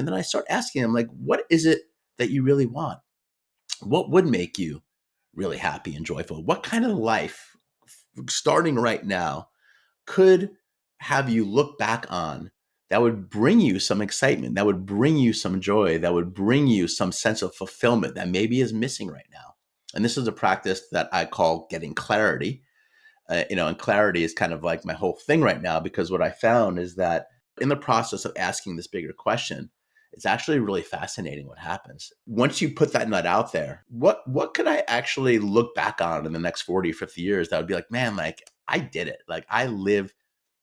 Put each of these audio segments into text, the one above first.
And then I start asking him, like, what is it that you really want? What would make you really happy and joyful? What kind of life, starting right now, could have you look back on that would bring you some excitement, that would bring you some joy, that would bring you some sense of fulfillment that maybe is missing right now? And this is a practice that I call getting clarity. And clarity is kind of like my whole thing right now, because what I found is that in the process of asking this bigger question, it's actually really fascinating what happens. Once you put that nut out there, what could I actually look back on in the next 40 or 50 years that would be like, man, like I did it. Like I lived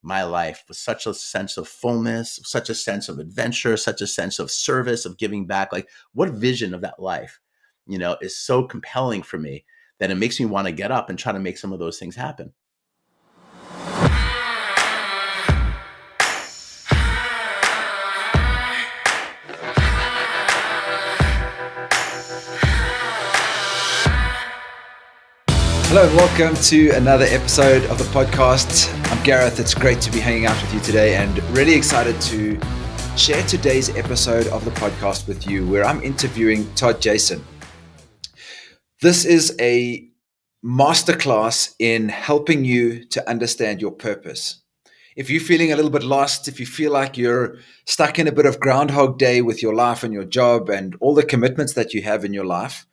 my life with such a sense of fullness, such a sense of adventure, such a sense of service, of giving back. Like what vision of that life, is so compelling for me that it makes me want to get up and try to make some of those things happen. Hello and welcome to another episode of the podcast. I'm Gareth. It's great to be hanging out with you today and really excited to share today's episode of the podcast with you, where I'm interviewing Todd Jason. This is a masterclass in helping you to understand your purpose. If you're feeling a little bit lost, if you feel like you're stuck in a bit of Groundhog Day with your life and your job and all the commitments that you have in your life,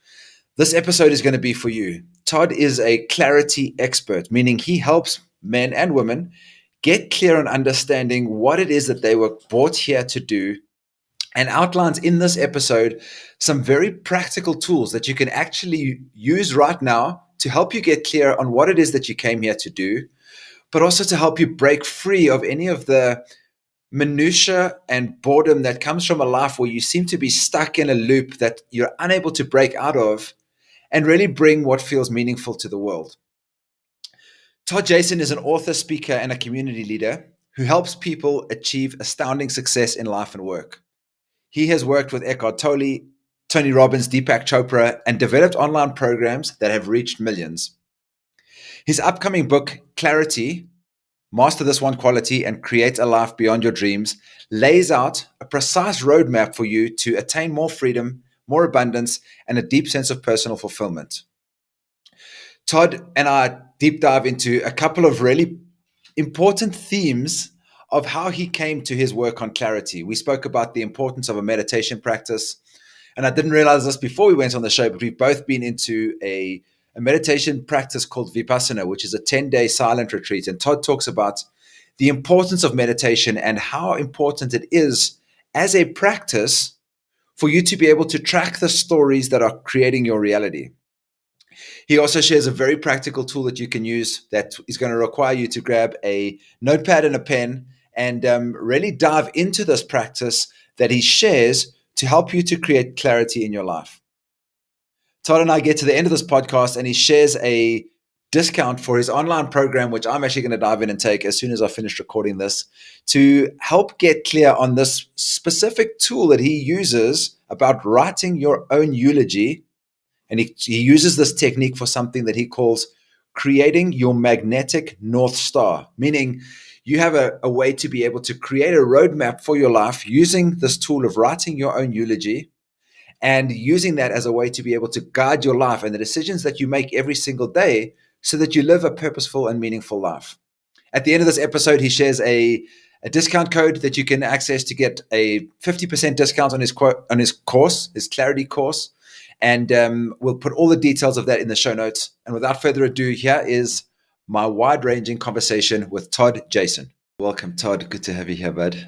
this episode is going to be for you. Todd is a clarity expert, meaning he helps men and women get clear on understanding what it is that they were brought here to do, and outlines in this episode some very practical tools that you can actually use right now to help you get clear on what it is that you came here to do, but also to help you break free of any of the minutia and boredom that comes from a life where you seem to be stuck in a loop that you're unable to break out of, and really bring what feels meaningful to the world. Todd Jason is an author, speaker, and a community leader who helps people achieve astounding success in life and work. He has worked with Eckhart Tolle, Tony Robbins, Deepak Chopra, and developed online programs that have reached millions. His upcoming book, Clarity, Master This One Quality and Create a Life Beyond Your Dreams, lays out a precise roadmap for you to attain more freedom, more abundance, and a deep sense of personal fulfillment. Todd and I deep dive into a couple of really important themes of how he came to his work on clarity. We spoke about the importance of a meditation practice, and I didn't realize this before we went on the show, but we've both been into a meditation practice called Vipassana, which is a 10-day silent retreat. And Todd talks about the importance of meditation and how important it is as a practice for you to be able to track the stories that are creating your reality. He also shares a very practical tool that you can use that is going to require you to grab a notepad and a pen and really dive into this practice that he shares to help you to create clarity in your life. Todd and I get to the end of this podcast and he shares a discount for his online program, which I'm actually going to dive in and take as soon as I finish recording this, to help get clear on this specific tool that he uses about writing your own eulogy. And he uses this technique for something that he calls creating your magnetic North Star, meaning you have a way to be able to create a roadmap for your life using this tool of writing your own eulogy, and using that as a way to be able to guide your life and the decisions that you make every single day so that you live a purposeful and meaningful life. At the end of this episode, he shares a discount code that you can access to get a 50% discount on his course, his Clarity course. And we'll put all the details of that in the show notes. And without further ado, here is my wide-ranging conversation with Todd Jason. Welcome, Todd. Good to have you here, bud.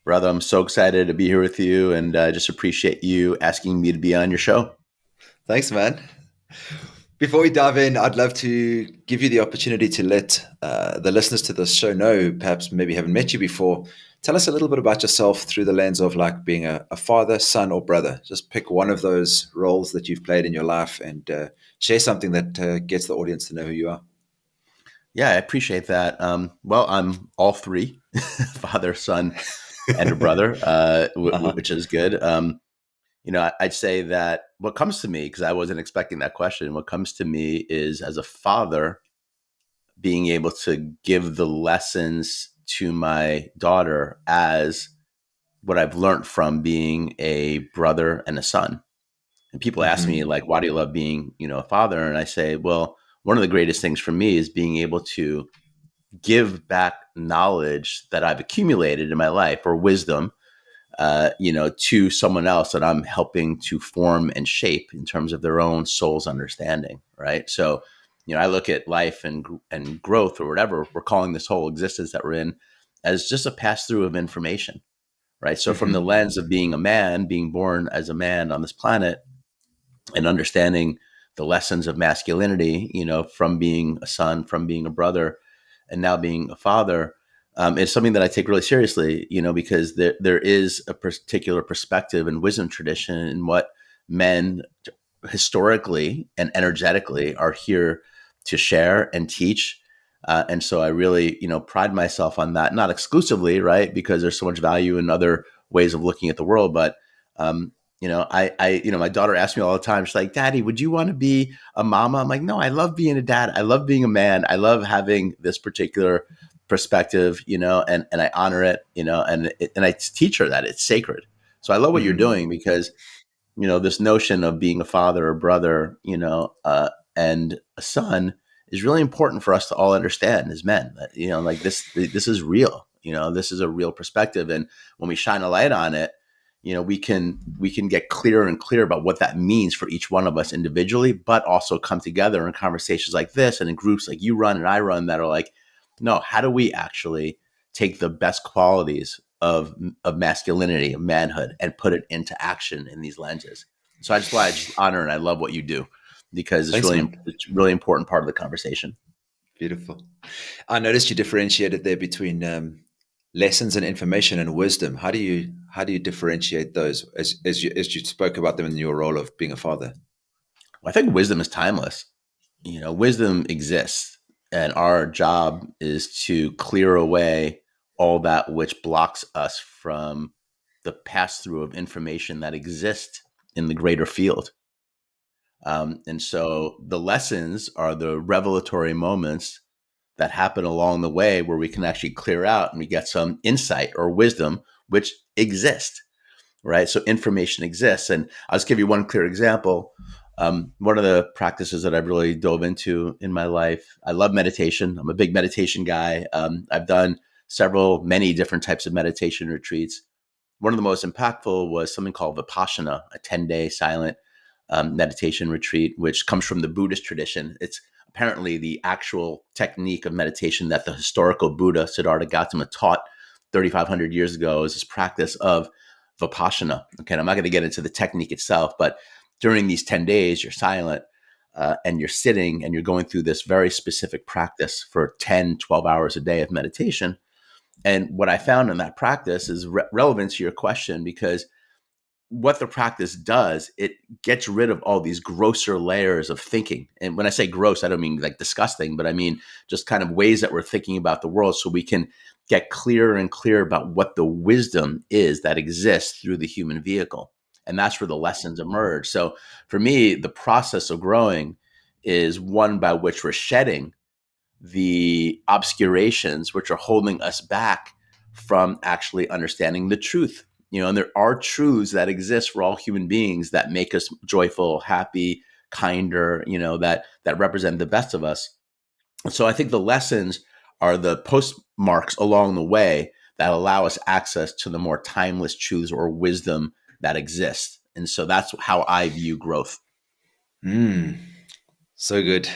Brother, I'm so excited to be here with you, and I just appreciate you asking me to be on your show. Thanks, man. Before we dive in, I'd love to give you the opportunity to let the listeners to this show know, perhaps maybe haven't met you before. Tell us a little bit about yourself through the lens of like being a father, son, or brother. Just pick one of those roles that you've played in your life and share something that gets the audience to know who you are. Yeah, I appreciate that. Well, I'm all three, father, son, and a brother, which is good. I'd say that what comes to me, because I wasn't expecting that question, what comes to me is as a father, being able to give the lessons to my daughter as what I've learned from being a brother and a son. And people ask me, Mm-hmm. like, why do you love being, a father? And I say, well, one of the greatest things for me is being able to give back knowledge that I've accumulated in my life, or wisdom, to someone else that I'm helping to form and shape in terms of their own soul's understanding. Right. So, I look at life and growth, or whatever we're calling this whole existence that we're in, as just a pass through of information. Right. So from the Mm-hmm. lens of being a man, being born as a man on this planet, and understanding the lessons of masculinity, from being a son, from being a brother, and now being a father, is something that I take really seriously, because there is a particular perspective and wisdom tradition in what men historically and energetically are here to share and teach. And so I really, pride myself on that, not exclusively, right? Because there's so much value in other ways of looking at the world. But, my daughter asks me all the time, she's like, Daddy, would you want to be a mama? I'm like, no, I love being a dad. I love being a man. I love having this particular perspective, and I honor it, and I teach her that it's sacred. So I love what you're Mm-hmm. doing, because this notion of being a father or brother, and a son is really important for us to all understand as men. That, like this is real. This is a real perspective, and when we shine a light on it, we can get clearer and clearer about what that means for each one of us individually, but also come together in conversations like this and in groups like you run and I run, that are like, no, how do we actually take the best qualities of masculinity, of manhood, and put it into action in these lenses? So I just why I just honor and I love what you do, because Thanks, man. it's really important part of the conversation. Beautiful. I noticed you differentiated there between lessons and information and wisdom. How do you differentiate those as you spoke about them in your role of being a father? I think wisdom is timeless. Wisdom exists, and our job is to clear away all that which blocks us from the pass through of information that exists in the greater field. And so the lessons are the revelatory moments that happen along the way, where we can actually clear out and we get some insight or wisdom which exists, right? So information exists. And I'll just give you one clear example. One of the practices that I've really dove into in my life, I love meditation. I'm a big meditation guy. I've done many different types of meditation retreats. One of the most impactful was something called Vipassana, a 10-day silent meditation retreat, which comes from the Buddhist tradition. It's apparently the actual technique of meditation that the historical Buddha, Siddhartha Gautama, taught 3,500 years ago, is this practice of Vipassana. Okay, and I'm not going to get into the technique itself, but during these 10 days, you're silent, and you're sitting and you're going through this very specific practice for 10, 12 hours a day of meditation. And what I found in that practice is relevant to your question, because what the practice does, it gets rid of all these grosser layers of thinking. And when I say gross, I don't mean like disgusting, but I mean just kind of ways that we're thinking about the world, so we can get clearer and clearer about what the wisdom is that exists through the human vehicle. And that's where the lessons emerge. So for me, the process of growing is one by which we're shedding the obscurations which are holding us back from actually understanding the truth. And there are truths that exist for all human beings that make us joyful, happy, kinder, that represent the best of us. And so I think the lessons are the postmarks along the way that allow us access to the more timeless truths or wisdom that exists. And so that's how I view growth. Mm, so good.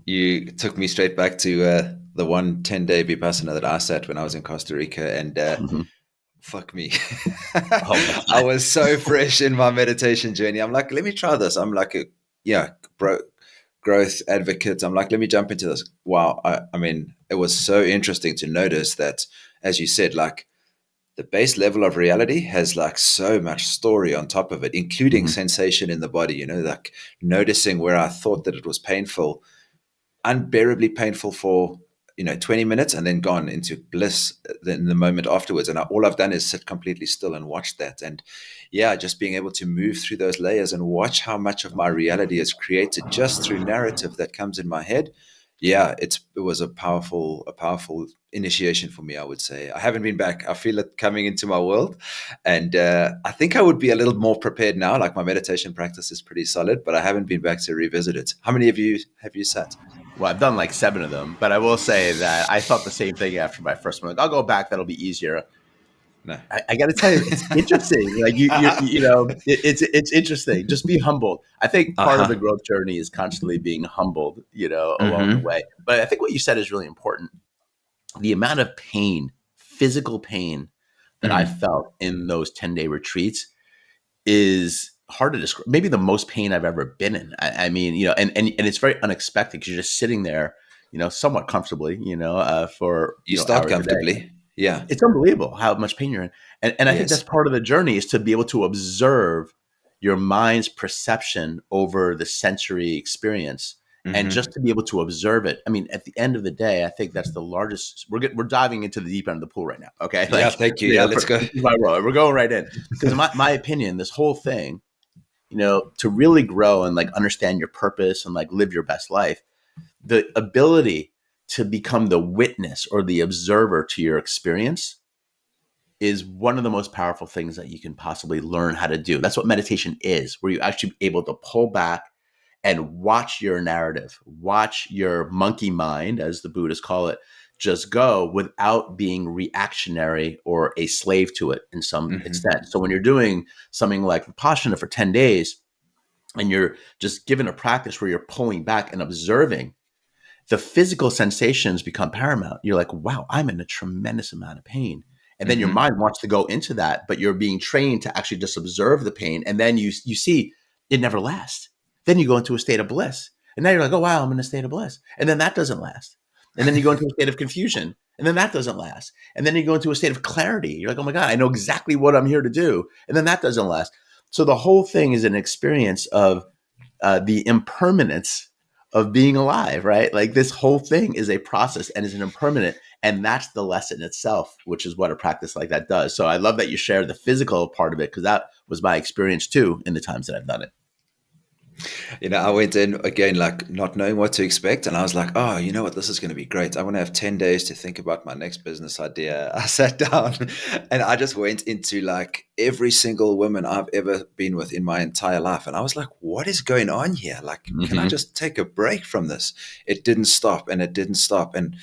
You took me straight back to the 10-day Vipassana that I sat when I was in Costa Rica, and Mhm. fuck me. Oh I God. was so fresh in my meditation journey. I'm like, let me try this. I'm like bro, growth advocate. I'm like, let me jump into this. Wow. I mean, it was so interesting to notice that, as you said, like the base level of reality has like so much story on top of it, including Mhm. sensation in the body, like noticing where I thought that it was painful, unbearably painful for 20 minutes, and then gone into bliss in the moment afterwards. And all I've done is sit completely still and watch that. And yeah, just being able to move through those layers and watch how much of my reality is created just through narrative that comes in my head, Yeah, it was a powerful initiation for me, I would say. I haven't been back. I feel it coming into my world, and I think I would be a little more prepared now. Like my meditation practice is pretty solid, but I haven't been back to revisit it. How many of you have you sat? Well, I've done like 7 of them, but I will say that I thought the same thing after my first one. Like, I'll go back. That'll be easier. No. I got to tell you, it's interesting. Like it's interesting. Just be humbled. I think part of the Uh-huh. growth journey is constantly being humbled, along the Mm-hmm. way. But I think what you said is really important. The amount of pain, physical pain, that I Mm-hmm. felt in those 10-day retreats is hard to describe. Maybe the most pain I've ever been in. I mean, and it's very unexpected because you're just sitting there, somewhat comfortably, for You start hours a day. comfortably. Yeah. It's unbelievable how much pain you're in. And I think that's Yes. part of the journey, is to be able to observe your mind's perception over the sensory experience, and Mm-hmm. just to be able to observe it. I mean, at the end of the day, I think that's the largest. We're diving into the deep end of the pool right now. Okay. Yeah. Like, Thank you. Yeah. Let's go. this is my role. We're going right in, because in my opinion, this whole thing, to really grow and like understand your purpose and like live your best life, the ability to become the witness or the observer to your experience is one of the most powerful things that you can possibly learn how to do. That's what meditation is, where you're actually able to pull back and watch your narrative, watch your monkey mind, as the Buddhists call it, just go without being reactionary or a slave to it in some Mm-hmm. extent. So when you're doing something like Vipassana for 10 days and you're just given a practice where you're pulling back and observing, the physical sensations become paramount. You're like, wow, I'm in a tremendous amount of pain. And then your Mm-hmm. mind wants to go into that, but you're being trained to actually just observe the pain. And then you see it never lasts. Then you go into a state of bliss. And now you're like, oh, wow, I'm in a state of bliss. And then that doesn't last. And then you go into a state of confusion. And then that doesn't last. And then you go into a state of clarity. You're like, oh my God, I know exactly what I'm here to do. And then that doesn't last. So the whole thing is an experience of the impermanence of being alive, right? Like, this whole thing is a process and is an impermanent. And that's the lesson itself, which is what a practice like that does. So I love that you share the physical part of it, because that was my experience too in the times that I've done it. I went in again, like not knowing what to expect. And I was like, oh, you know what? This is going to be great. I want to have 10 days to think about my next business idea. I sat down and I just went into like every single woman I've ever been with in my entire life. And I was like, what is going on here? Like, can I Mm-hmm. just take a break from this? It didn't stop and it didn't stop. And,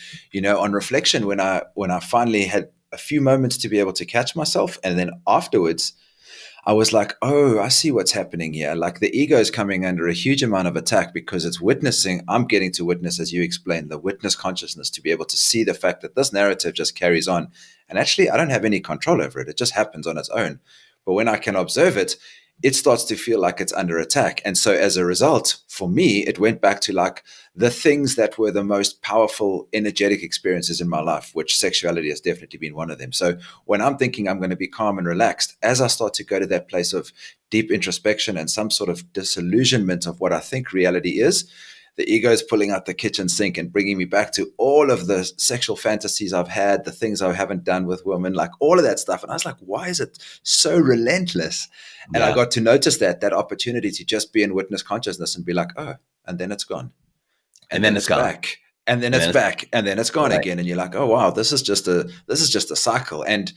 on reflection, when I finally had a few moments to be able to catch myself, and then afterwards, I was like, oh, I see what's happening here. Like the ego is coming under a huge amount of attack because it's witnessing. I'm getting to witness, as you explained, the witness consciousness, to be able to see the fact that this narrative just carries on. And actually, I don't have any control over it. It just happens on its own. But when I can observe it, it starts to feel like it's under attack. And so as a result, for me, it went back to like the things that were the most powerful, energetic experiences in my life, which sexuality has definitely been one of them. So when I'm thinking I'm going to be calm and relaxed, as I start to go to that place of deep introspection and some sort of disillusionment of what I think reality is, the ego is pulling out the kitchen sink and bringing me back to all of the sexual fantasies I've had, the things I haven't done with women, like all of that stuff. And I was like, why is it so relentless? And I Yeah. got to notice that opportunity to just be in witness consciousness and be like, oh, and then it's gone. And And then then it's it's gone. back. And then And it's then it's back. And then it's gone right. again. And you're like, oh wow, this is just a cycle. And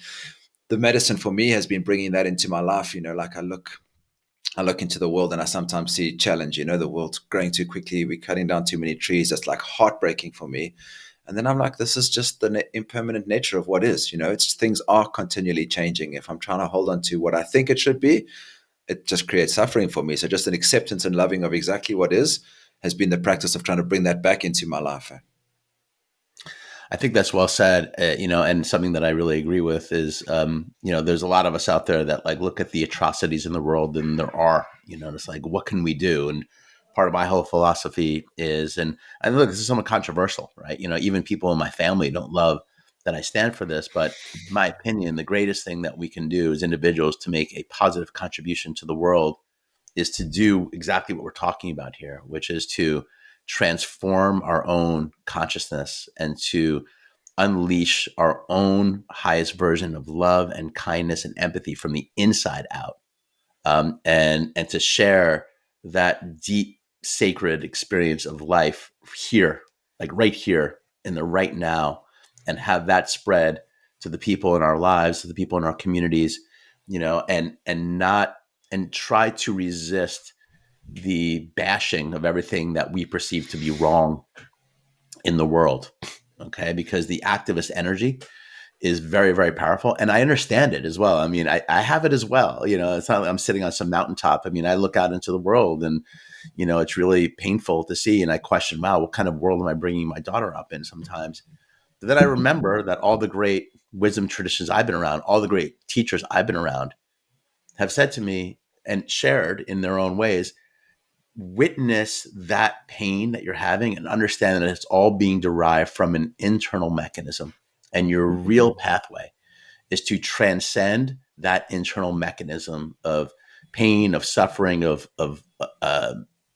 the medicine for me has been bringing that into my life. Like I look into the world and I sometimes see challenge. The world's growing too quickly. We're cutting down too many trees. That's like heartbreaking for me. And then I'm like, this is just the impermanent nature of what is. It's things are continually changing. If I'm trying to hold on to what I think it should be, it just creates suffering for me. So just an acceptance and loving of exactly what is has been the practice of trying to bring that back into my life. I think that's well said. And something that I really agree with is, there's a lot of us out there that like look at the atrocities in the world, and there are, it's like, what can we do? And part of my whole philosophy is, and look, this is somewhat controversial, right? Even people in my family don't love that I stand for this, but in my opinion, the greatest thing that we can do as individuals to make a positive contribution to the world is to do exactly what we're talking about here, which is to transform our own consciousness and to unleash our own highest version of love and kindness and empathy from the inside out, and to share that deep sacred experience of life here like right here in the right now, and have that spread to the people in our lives, to the people in our communities, and try to resist the bashing of everything that we perceive to be wrong in the world. Okay, because the activist energy is very, very powerful. And I understand it as well. I mean, I have it as well. It's not like I'm sitting on some mountaintop. I mean, I look out into the world and, it's really painful to see. And I question, wow, what kind of world am I bringing my daughter up in sometimes? But then I remember that all the great wisdom traditions I've been around, all the great teachers I've been around have said to me and shared in their own ways, witness that pain that you're having and understand that it's all being derived from an internal mechanism. And your real pathway is to transcend that internal mechanism of pain, of suffering, of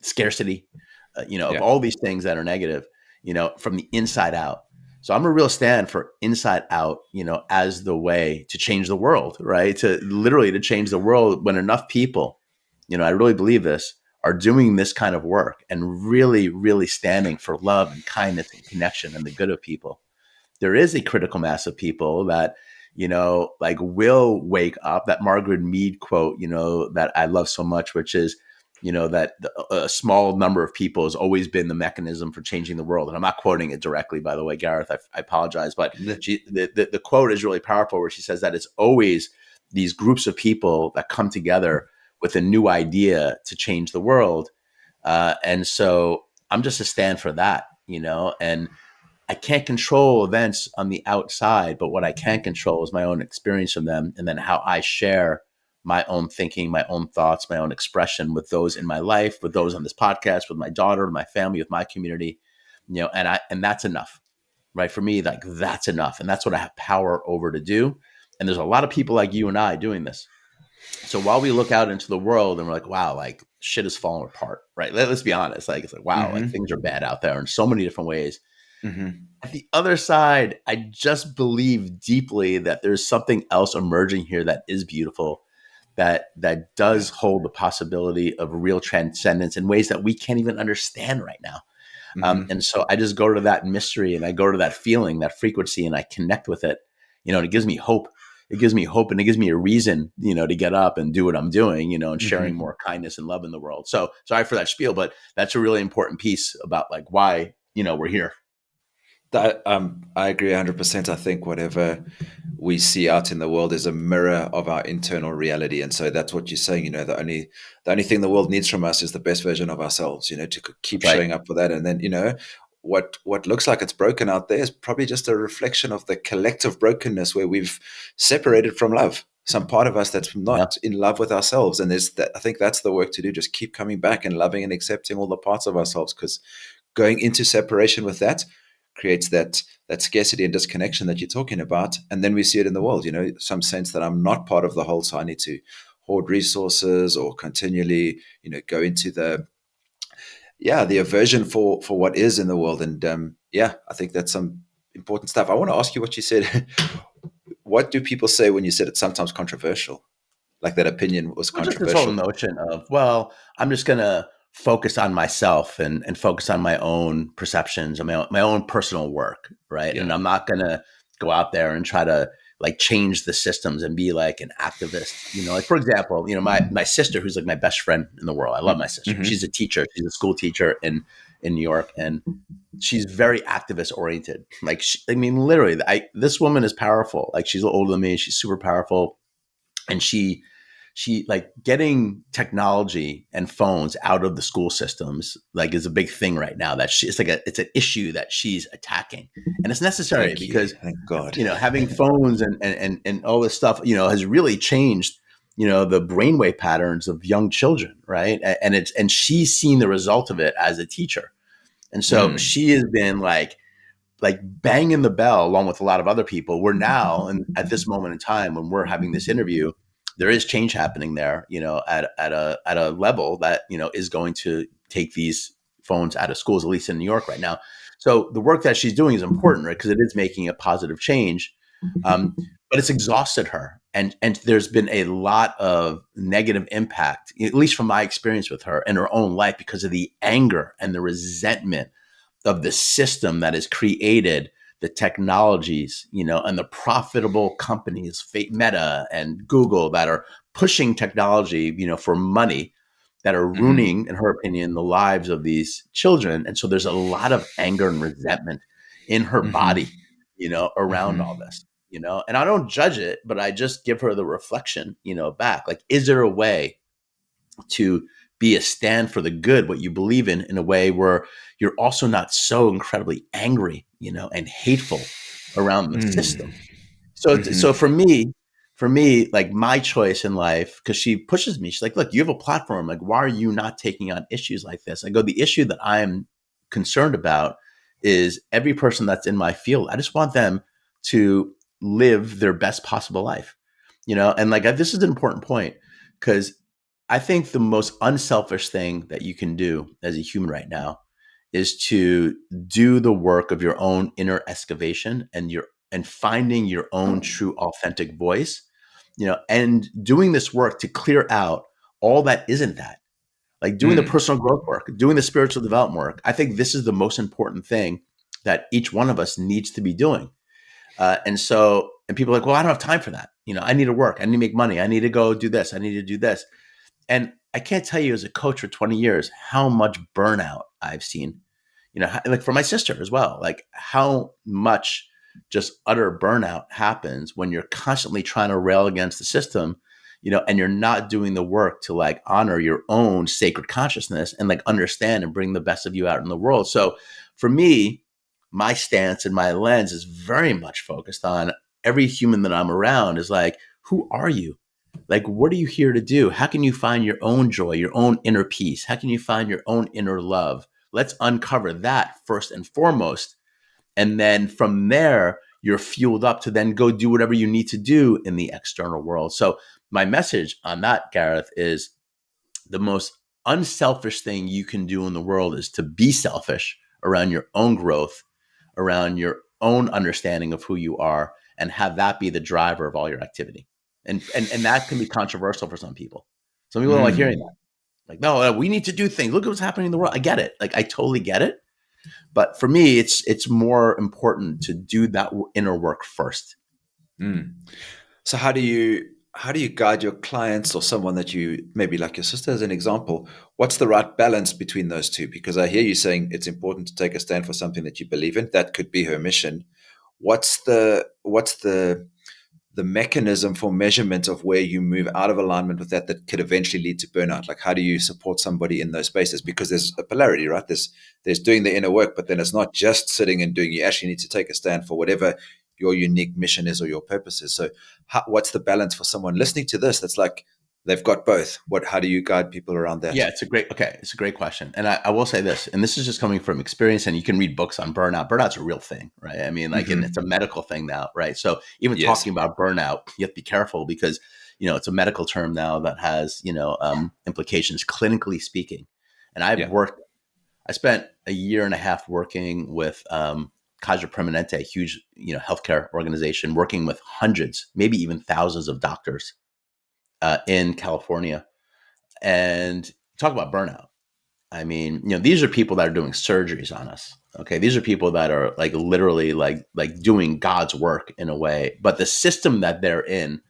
scarcity, of Yeah. all these things that are negative, from the inside out. So I'm a real stand for inside out, as the way to change the world, right? To change the world when enough people, I really believe this, are doing this kind of work and really, really standing for love and kindness and connection and the good of people. There is a critical mass of people that, like will wake up. That Margaret Mead quote, that I love so much, which is, that a small number of people has always been the mechanism for changing the world. And I'm not quoting it directly, by the way, Gareth, I apologize. But the quote is really powerful, where she says that it's always these groups of people that come together with a new idea to change the world. And so I'm just a stand for that, and I can't control events on the outside, but what I can control is my own experience of them, and then how I share my own thinking, my own thoughts, my own expression with those in my life, with those on this podcast, with my daughter, my family, with my community, and that's enough, right? For me, like that's enough. And that's what I have power over to do. And there's a lot of people like you and I doing this. So while we look out into the world and we're like, wow, like shit is falling apart, right? Let's be honest. Like, it's like, wow, like things are bad out there in so many different ways. At the other side, I just believe deeply that there's something else emerging here that is beautiful, that does hold the possibility of real transcendence in ways that we can't even understand right now. And so I just go to that mystery and I go to that feeling, that frequency, and I connect with it, and it gives me hope. It gives me hope, and it gives me a reason, to get up and do what I'm doing, and sharing more kindness and love in the world. So sorry for that spiel, but that's a really important piece about like why, we're here. I agree 100%. I think whatever we see out in the world is a mirror of our internal reality, and so that's what you're saying. The only thing the world needs from us is the best version of ourselves. To keep Right. showing up for that, and then what looks like it's broken out there is probably just a reflection of the collective brokenness where we've separated from love. Some part of us that's not in love with ourselves, and there's that. I think that's the work to do. Just keep coming back and loving and accepting all the parts of ourselves, because going into separation with that creates that scarcity and disconnection that you're talking about. And then we see it in the world, some sense that I'm not part of the whole, so I need to hoard resources or continually, go into the aversion for what is in the world. And I think that's some important stuff. I want to ask you what you said. What do people say when you said it's sometimes controversial? Like that opinion was Well, just this whole controversial. notion of, well, I'm just going to focus on myself and focus on my own perceptions and my own personal work. Right. And Yeah. I'm not going to go out there and try to like change the systems and be like an activist, like, for example, my sister, who's like my best friend in the world. I love my sister. Mm-hmm. She's a teacher. She's a school teacher in New York. And she's very activist oriented. Like, literally, this woman is powerful. Like, she's older than me. She's super powerful. And she like getting technology and phones out of the school systems like is a big thing right now. That it's an issue that she's attacking, and it's necessary because Thank God. having phones and all this stuff has really changed the brainwave patterns of young children, right? And she's seen the result of it as a teacher, and so she has been like banging the bell along with a lot of other people. We're now, and at this moment in time when we're having this interview, there is change happening there, at a level that, is going to take these phones out of schools, at least in New York right now. So the work that she's doing is important, right? Because it is making a positive change. But it's exhausted her. And there's been a lot of negative impact, at least from my experience with her in her own life, because of the anger and the resentment of the system that has created the technologies, and the profitable companies, Meta and Google, that are pushing technology, for money, that are Mm-hmm. ruining, in her opinion, the lives of these children. And so there's a lot of anger and resentment in her Mm-hmm. body, around all Mm-hmm. this, and I don't judge it, but I just give her the reflection, back. Like, is there a way to be a stand for the good, what you believe in a way where you're also not so incredibly angry, and hateful around the system? So Mm-hmm. for me, like, my choice in life, because she pushes me, she's like, look, you have a platform. Like, why are you not taking on issues like this? I go, the issue that I'm concerned about is every person that's in my field. I just want them to live their best possible life, and like, this is an important point, because I think the most unselfish thing that you can do as a human right now is to do the work of your own inner excavation, and finding your own true authentic voice, and doing this work to clear out all that isn't that. Like, doing the Mm. personal growth work, doing the spiritual development work. I think this is the most important thing that each one of us needs to be doing. And people are like, well, I don't have time for that. I need to work. I need to make money. I need to go do this. I need to do this. And I can't tell you, as a coach for 20 years, how much burnout I've seen, like, for my sister as well, like, how much just utter burnout happens when you're constantly trying to rail against the system, and you're not doing the work to, like, honor your own sacred consciousness and, like, understand and bring the best of you out in the world. So for me, my stance and my lens is very much focused on every human that I'm around is like, who are you? Like, what are you here to do? How can you find your own joy, your own inner peace? How can you find your own inner love? Let's uncover that first and foremost. And then from there, you're fueled up to then go do whatever you need to do in the external world. So my message on that, Gareth, is the most unselfish thing you can do in the world is to be selfish around your own growth, around your own understanding of who you are, and have that be the driver of all your activity. And that can be controversial for some people. Some people don't like hearing that. Mm. Like, no, we need to do things. Look at what's happening in the world. I get it. Like, I totally get it. But for me, it's more important to do that inner work first. Mm. So how do you guide your clients or someone that you maybe like your sister as an example? What's the right balance between those two? Because I hear you saying it's important to take a stand for something that you believe in. That could be her mission. What's the mechanism for measurement of where you move out of alignment with that could eventually lead to burnout? Like, how do you support somebody in those spaces? Because there's a polarity, right? There's doing the inner work, but then it's not just sitting and doing. You actually need to take a stand for whatever your unique mission is or your purpose is. So what's the balance for someone listening to this that's like they've got both? How do you guide people around that? Yeah, it's a great question. And I will say this, and this is just coming from experience, and you can read books on burnout. Burnout's a real thing, right? I mean, like, and it's a Mm-hmm. medical thing now, right? So even Yes. talking about burnout, you have to be careful, because, it's a medical term now that has, implications clinically speaking. And Yeah. I spent a year and a half working with Kaiser Permanente, a huge, healthcare organization, working with hundreds, maybe even thousands of doctors in California. And talk about burnout. I mean, these are people that are doing surgeries on us. Okay, these are people that are, like, literally, like doing God's work in a way, but the system that they're in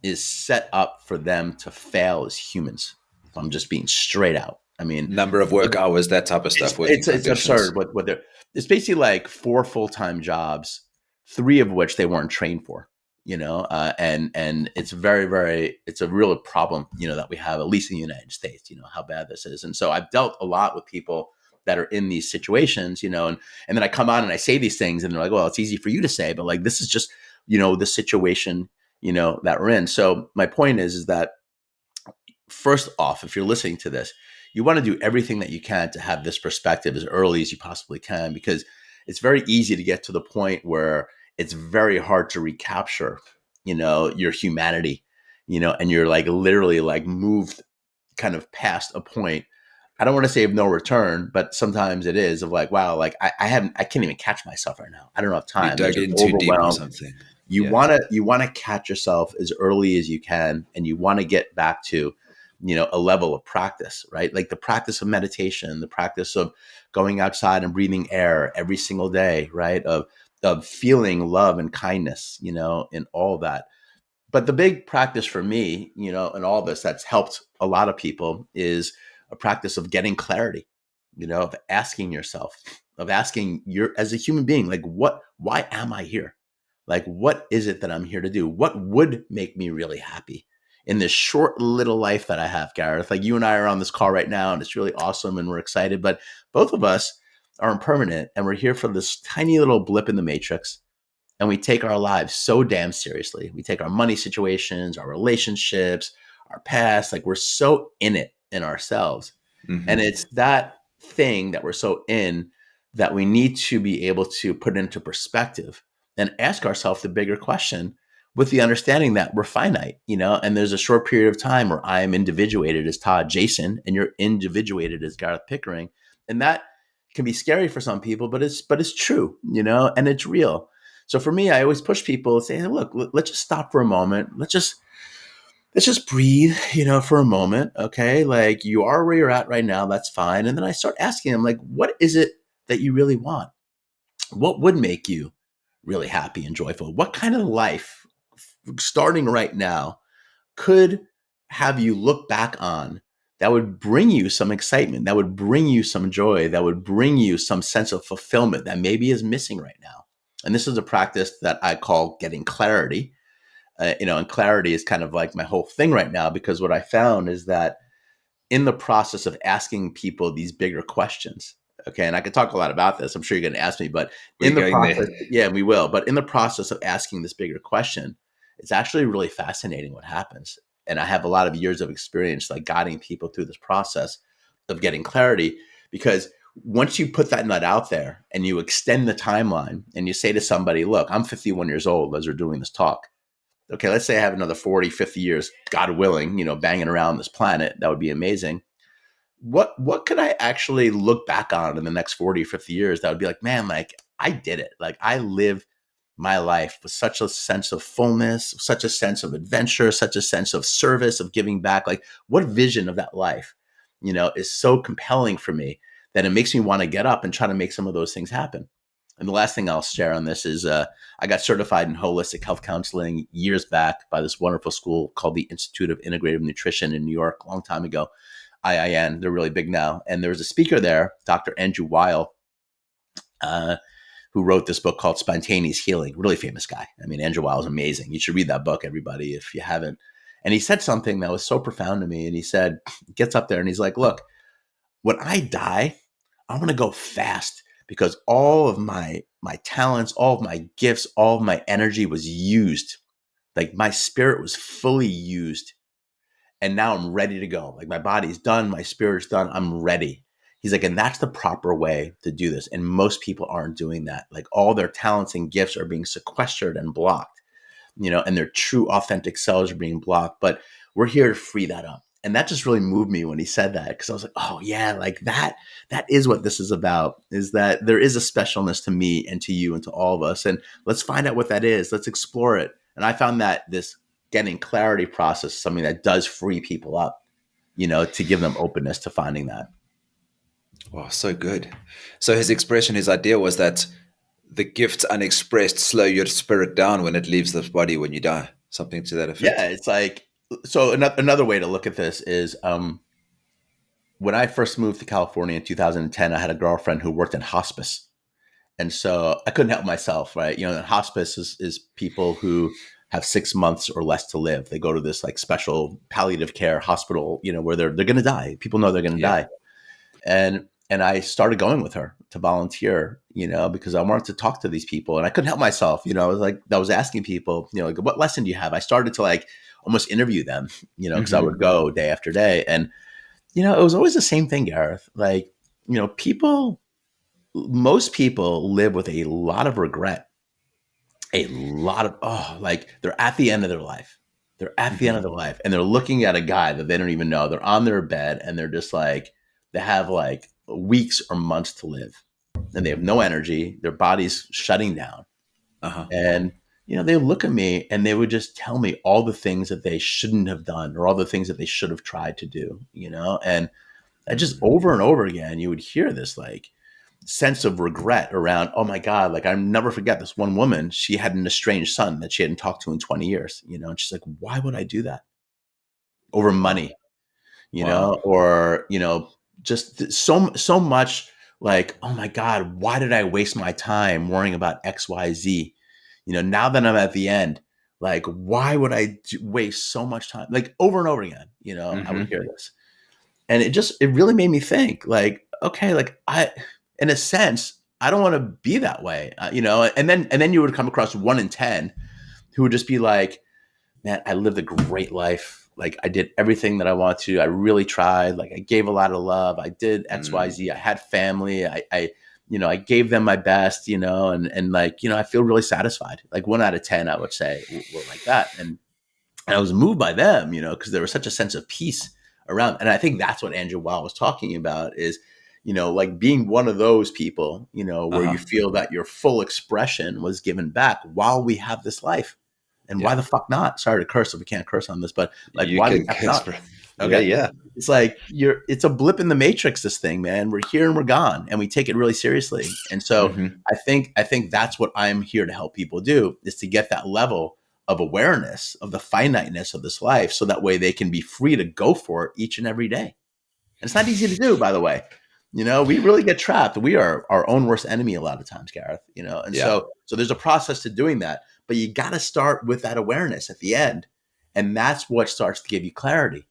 is set up for them to fail as humans. If I'm just being straight out, I mean, Number of work hours, that type of it's stuff, working it's conditions. absurd what they're. It's basically like 4 full-time jobs, 3 of which they weren't trained for. And it's it's a real problem, that we have, at least in the United States. How bad this is, and so I've dealt a lot with people that are in these situations, and then I come on and I say these things, and they're like, well, it's easy for you to say, but, like, this is just, the situation, that we're in. So my point is that, first off, if you're listening to this, you want to do everything that you can to have this perspective as early as you possibly can, because it's very easy to get to the point where it's very hard to recapture, your humanity, and you're, like, literally, like, moved kind of past a point. I don't want to say of no return, but sometimes it is, of like, wow, like, I can't even catch myself right now. I don't have You time. I'm dug just in too deep or overwhelmed. something. You Yeah. want to catch yourself as early as you can, and you want to get back to a level of practice, right? Like the practice of meditation, the practice of going outside and breathing air every single day, right? Of feeling love and kindness, in all that. But the big practice for me, in all this that's helped a lot of people is a practice of getting clarity, of asking yourself, of asking your as a human being, like why am I here? Like, what is it that I'm here to do? What would make me really happy in this short little life that I have, Gareth? Like, you and I are on this call right now, and it's really awesome, and we're excited. But both of us are impermanent, and we're here for this tiny little blip in the matrix. And we take our lives so damn seriously. We take our money situations, our relationships, our past, like we're so in it in ourselves. And Mm-hmm. it's that thing that we're so in that we need to be able to put into perspective and ask ourselves the bigger question with the understanding that we're finite, and there's a short period of time where I am individuated as Todd Jason and you're individuated as Gareth Pickering. And that can be scary for some people, but it's true, and it's real. So for me, I always push people to say, hey, look, let's just stop for a moment. Let's just breathe, for a moment. Okay. Like, you are where you're at right now. That's fine. And then I start asking them, like, what is it that you really want? What would make you really happy and joyful? What kind of life, starting right now, could have you look back on that would bring you some excitement, that would bring you some joy, that would bring you some sense of fulfillment that maybe is missing right now? And this is a practice that I call getting clarity. And clarity is kind of like my whole thing right now, because what I found is that in the process of asking people these bigger questions, okay, and I could talk a lot about this. I'm sure you're going to ask me, but in We're the going there. process, yeah, we will. But in the process of asking this bigger question, it's actually really fascinating what happens. And I have a lot of years of experience, like guiding people through this process of getting clarity, because once you put that nut out there and you extend the timeline and you say to somebody, look, I'm 51 years old as we're doing this talk. Okay, let's say I have another 40, 50 years, God willing, banging around this planet. That would be amazing. What could I actually look back on in the next 40, 50 years that would be like, man, like I did it. Like I lived my life with such a sense of fullness, such a sense of adventure, such a sense of service, of giving back. Like, what vision of that life, is so compelling for me that it makes me want to get up and try to make some of those things happen. And the last thing I'll share on this is I got certified in holistic health counseling years back by this wonderful school called the Institute of Integrative Nutrition in New York, a long time ago. IIN, they're really big now. And there was a speaker there, Dr. Andrew Weil, uh, who wrote this book called Spontaneous Healing. Really famous guy. I mean, Andrew Weil is amazing. You should read that book, everybody, if you haven't. And he said something that was so profound to me. And he said, gets up there and he's like, look, when I die, I want to go fast, because all of my talents, all of my gifts, all of my energy was used. Like my spirit was fully used. And now I'm ready to go. Like my body's done, my spirit's done, I'm ready. He's like, and that's the proper way to do this. And most people aren't doing that. Like all their talents and gifts are being sequestered and blocked, and their true authentic selves are being blocked. But we're here to free that up. And that just really moved me when he said that, because I was like, oh yeah, like that is what this is about, is that there is a specialness to me and to you and to all of us. And let's find out what that is. Let's explore it. And I found that this getting clarity process is something that does free people up, to give them openness to finding that. Wow, so good. So his expression, his idea was that the gifts unexpressed slow your spirit down when it leaves the body when you die. Something to that Yeah, effect. it's like, so another way to look at this is when I first moved to California in 2010, I had a girlfriend who worked in hospice. And so I couldn't help myself, right? Hospice is people who have 6 months or less to live. They go to this like special palliative care hospital, where they're going to die. People know they're going to Yeah. die. And I started going with her to volunteer, because I wanted to talk to these people, and I couldn't help myself. I was asking people, like, what lesson do you have? I started to like almost interview them, because I would Hmm. go day after day. And, it was always the same thing, Gareth. Like, most people live with a lot of regret, a lot of, like they're at the end of their life. They're at the end of Hmm. their life and they're looking at a guy that they don't even know. They're on their bed and they're just like, they have like weeks or months to live and they have no energy. Their body's shutting down. Uh-huh. And they would look at me and they would just tell me all the things that they shouldn't have done or all the things that they should have tried to do, and I just Mm. over and over again, you would hear this like sense of regret around, oh my God, like I'll never forget this one woman. She had an estranged son that she hadn't talked to in 20 years, and she's like, why would I do that over Wow. money, Wow. or, just so much like, oh my God, why did I waste my time worrying about XYZ? Now that I'm at the end, like, why would I waste so much time? Like over and over again, I would hear Hmm. this. And it really made me think like, okay, like in a sense, I don't want to be that way, and then you would come across 1 in 10 who would just be like, man, I lived a great life. Like I did everything that I wanted to. I really tried. Like I gave a lot of love. I did X, Y, Mm. Z. I had family. I gave them my best, and like, I feel really satisfied. Like 1 out of 10, I would say were like that. And I was moved by them, because there was such a sense of peace around. And I think that's what Andrew Weil was talking about is, like being one of those people, where you Uh-huh. feel that your full expression was given back while we have this life. And why Yeah. the fuck not? Sorry to curse if we can't curse on this, but like, You why the can fuck guess, not? bro. Yeah, Okay. yeah. It's like it's a blip in the matrix, this thing, man. We're here and we're gone and we take it really seriously. And so Hmm. I think that's what I'm here to help people do is to get that level of awareness of the finiteness of this life so that way they can be free to go for it each and every day. And it's not easy to do, by the way. We really get trapped. We are our own worst enemy a lot of times, Gareth, and Yeah. so there's a process to doing that, but you got to start with that awareness at the end. And that's what starts to give you clarity,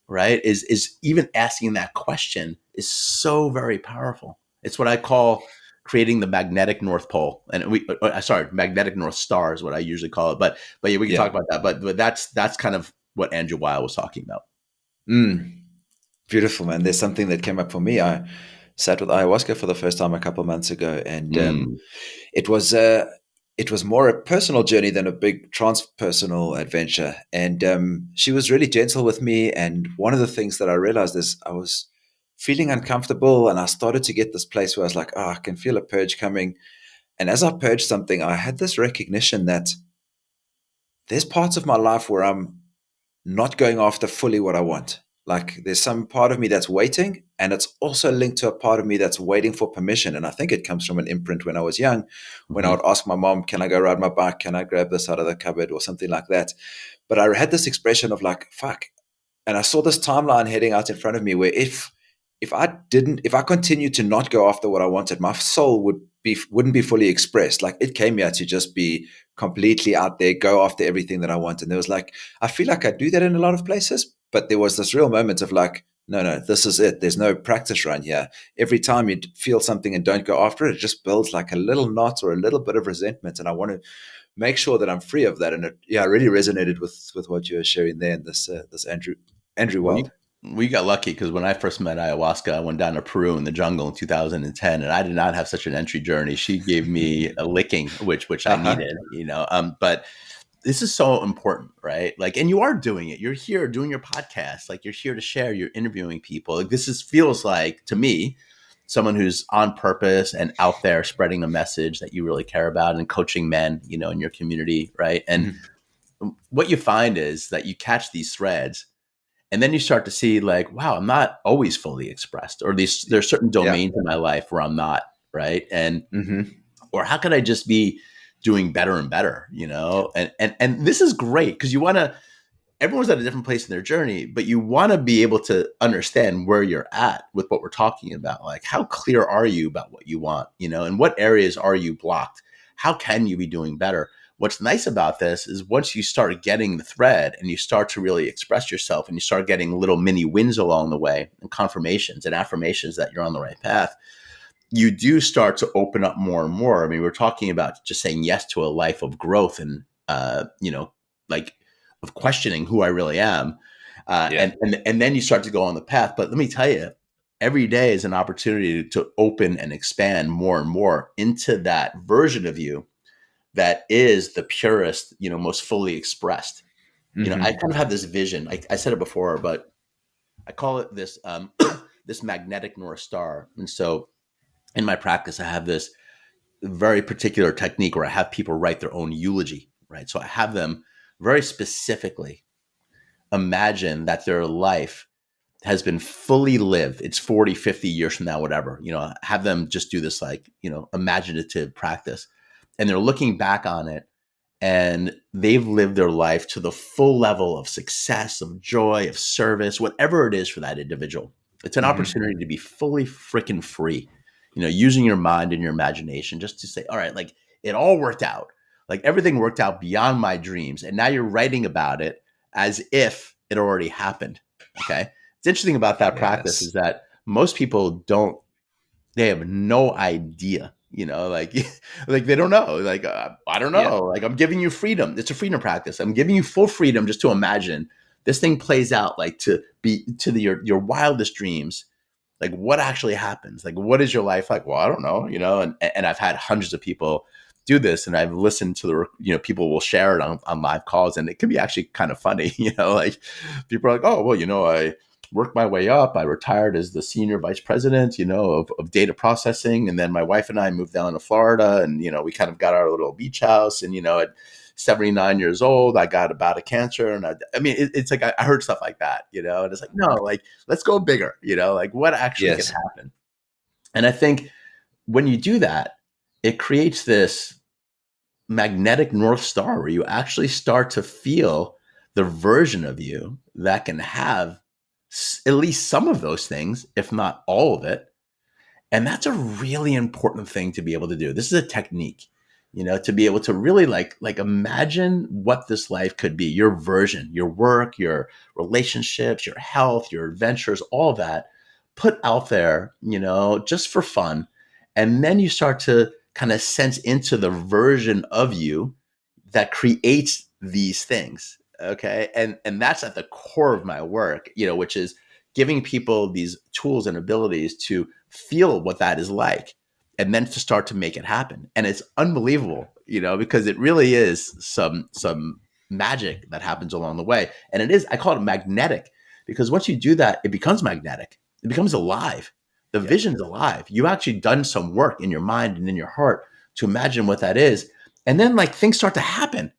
right? Is even asking that question is so very powerful. It's what I call creating the magnetic North Pole, and sorry, magnetic North Star is what I usually call it. But yeah, we can Yeah. talk about that. But that's kind of what Andrew Weil was talking about. Mm. Beautiful, man. There's something that came up for me. I sat with ayahuasca for the first time a couple of months ago, and Mm. it was uh, it was more a personal journey than a big transpersonal adventure. And she was really gentle with me. And one of the things that I realized is I was feeling uncomfortable, and I started to get this place where I was like, "Oh, I can feel a purge coming." And as I purged something, I had this recognition that there's parts of my life where I'm not going after fully what I want. Like there's some part of me that's waiting, and it's also linked to a part of me that's waiting for permission. And I think it comes from an imprint when I was young, when I Hmm. would ask my mom, "Can I go ride my bike? Can I grab this out of the cupboard?" or something like that. But I had this expression of like, fuck. And I saw this timeline heading out in front of me where if I continued to not go after what I wanted, my soul wouldn't be fully expressed. Like it came here to just be completely out there, go after everything that I want. And there was like, I feel like I do that in a lot of places, but there was this real moment of like, no, this is it. There's no practice run here. Every time you feel something and don't go after it, it just builds like a little knot or a little bit of resentment. And I want to make sure that I'm free of that. And it really resonated with what you were sharing there in this Andrew Well, Wild. we got lucky because when I first met ayahuasca, I went down to Peru in the jungle in 2010, and I did not have such an entry journey. She gave me a licking, which I Uh-huh. needed, But this is so important, right? Like, and you are doing it. You're here doing your podcast. Like, you're here to share. You're interviewing people. Like, feels like to me, someone who's on purpose and out there spreading a message that you really care about and coaching men, in your community, right? And Mhm. what you find is that you catch these threads and then you start to see like, wow, I'm not always fully expressed, or there's certain Yeah. domains in my life where I'm not, right? And Hmm. or how could I just be doing better and better, And this is great because everyone's at a different place in their journey, but you want to be able to understand where you're at with what we're talking about. Like, how clear are you about what you want, and what areas are you blocked? How can you be doing better? What's nice about this is once you start getting the thread and you start to really express yourself and you start getting little mini wins along the way and confirmations and affirmations that you're on the right path, you do start to open up more and more. I mean, we're talking about just saying yes to a life of growth and, like of questioning who I really am. Yeah. And then you start to go on the path. But let me tell you, every day is an opportunity to open and expand more and more into that version of you that is the purest, most fully expressed. I Hmm. kind of have this vision. I said it before, but I call it this this magnetic North Star. And so in my practice, I have this very particular technique where I have people write their own eulogy. right? So I have them very specifically imagine that their life has been fully lived. It's 40, 50 years from now, whatever, have them just do this like, imaginative practice. And they're looking back on it and they've lived their life to the full level of success, of joy, of service, whatever it is for that individual. It's an opportunity to be fully freaking free, using your mind and your imagination just to say, all right, like it all worked out. Like everything worked out beyond my dreams. And now you're writing about it as if it already happened. Okay. It's interesting about that practice is that most people they have no idea, like, like they don't know, like, I don't know, like I'm giving you freedom. It's a freedom practice. I'm giving you full freedom just to imagine this thing plays out, like to be to your wildest dreams. Like what actually happens? Like, what is your life like? Well, I don't know, and I've had hundreds of people do this and I've listened to people will share it on live calls and it can be actually kind of funny, like people are like, oh, well, I worked my way up. I retired as the senior vice president, of data processing. And then my wife and I moved down to Florida and, we kind of got our little beach house and, at 79 years old, I got a bout of cancer. And it's like, I heard stuff like that, and it's like, no, like, let's go bigger, like what actually can happen. And I think when you do that, it creates this magnetic North Star where you actually start to feel the version of you that can have at least some of those things, if not all of it. And that's a really important thing to be able to do. This is a technique, to be able to really like imagine what this life could be, your version, your work, your relationships, your health, your adventures, all of that put out there, just for fun. And then you start to kind of sense into the version of you that creates these things. Okay. And that's at the core of my work, which is giving people these tools and abilities to feel what that is like and then to start to make it happen. And it's unbelievable, because it really is some magic that happens along the way. And I call it magnetic, because once you do that, it becomes magnetic. It becomes alive. The vision's alive. You actually done some work in your mind and in your heart to imagine what that is. And then like things start to happen.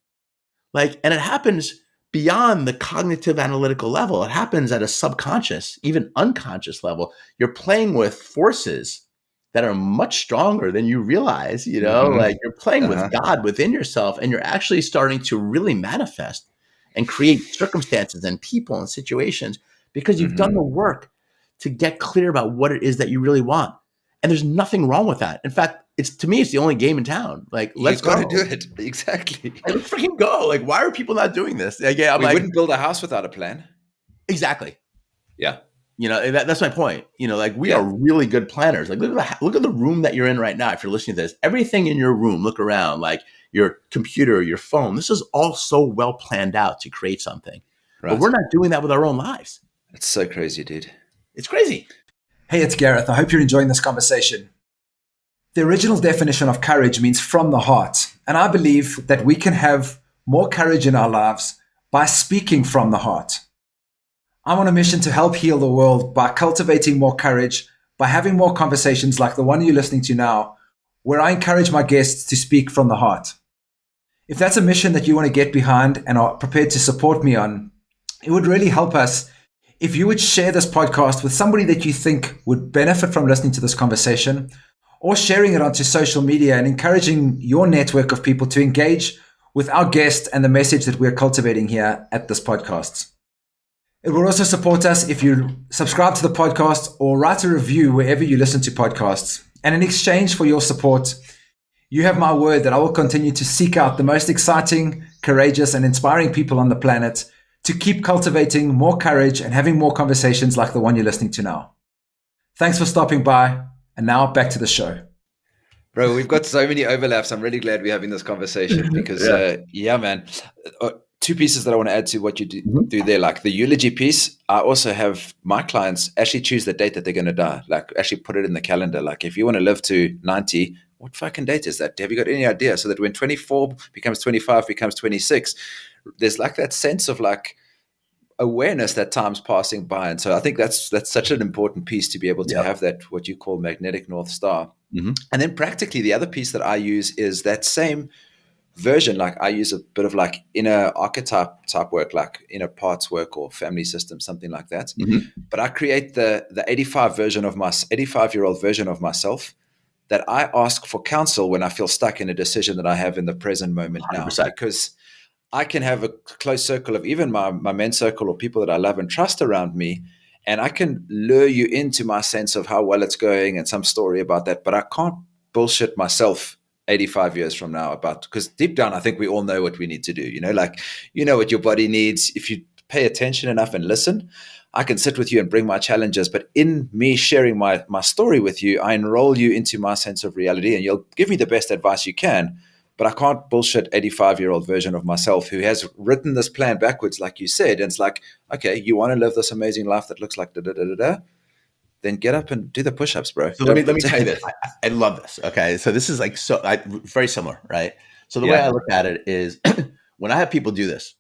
And it happens beyond the cognitive analytical level. It happens at a subconscious, even unconscious level. You're playing with forces that are much stronger than you realize, like you're playing with God within yourself and you're actually starting to really manifest and create circumstances and people and situations because you've done the work to get clear about what it is that you really want. And there's nothing wrong with that. In fact, to me, it's the only game in town. Like, let's go. You got to do it. Exactly. Like, let's freaking go. Like, why are people not doing this? Like, we wouldn't build a house without a plan. Exactly. Yeah. That's my point. Like we are really good planners. Like look at the room that you're in right now. If you're listening to this, everything in your room, look around, like your computer, your phone, this is all so well planned out to create something. Right. But we're not doing that with our own lives. It's so crazy, dude. It's crazy. Hey, it's Gareth. I hope you're enjoying this conversation. The original definition of courage means from the heart. And I believe that we can have more courage in our lives by speaking from the heart. I'm on a mission to help heal the world by cultivating more courage, by having more conversations like the one you're listening to now, where I encourage my guests to speak from the heart. If that's a mission that you want to get behind and are prepared to support me on, it would really help us if you would share this podcast with somebody that you think would benefit from listening to this conversation, or sharing it onto social media and encouraging your network of people to engage with our guest and the message that we're cultivating here at this podcast. It will also support us if you subscribe to the podcast or write a review wherever you listen to podcasts. And in exchange for your support, you have my word that I will continue to seek out the most exciting, courageous, and inspiring people on the planet to keep cultivating more courage and having more conversations like the one you're listening to now. Thanks for stopping by. And now back to the show. Bro, we've got so many overlaps. I'm really glad we're having this conversation because, man. Two pieces that I want to add to what you do there, like the eulogy piece. I also have my clients actually choose the date that they're going to die, like actually put it in the calendar. Like if you want to live to 90, what fucking date is that? Have you got any idea? So that when 24 becomes 25, becomes 26, there's like that sense of like awareness that time's passing by. And so I think that's such an important piece to be able to have that, what you call magnetic North Star. And then practically the other piece that I use is that same version, like I use a bit of like inner archetype type work, like inner parts work or family system, something like that. Mm-hmm. But I create the 85-year-old version of myself that I ask for counsel when I feel stuck in a decision that I have in the present moment now, 100%. because I can have a close circle of even my men's circle or people that I love and trust around me. And I can lure you into my sense of how well it's going and some story about that. But I can't bullshit myself 85 years from now about, because deep down, I think we all know what we need to do. Like, what your body needs. If you pay attention enough and listen, I can sit with you and bring my challenges. But in me sharing my story with you, I enroll you into my sense of reality, and you'll give me the best advice you can. But I can't bullshit 85-year-old version of myself who has written this plan backwards, like you said. And it's like, okay, you want to live this amazing life that looks like da da da da da, then get up and do the push-ups, bro. So let me tell you this. I love this. Okay, so this is like very similar, right? So the way I Yeah. look at it is when I have people do this,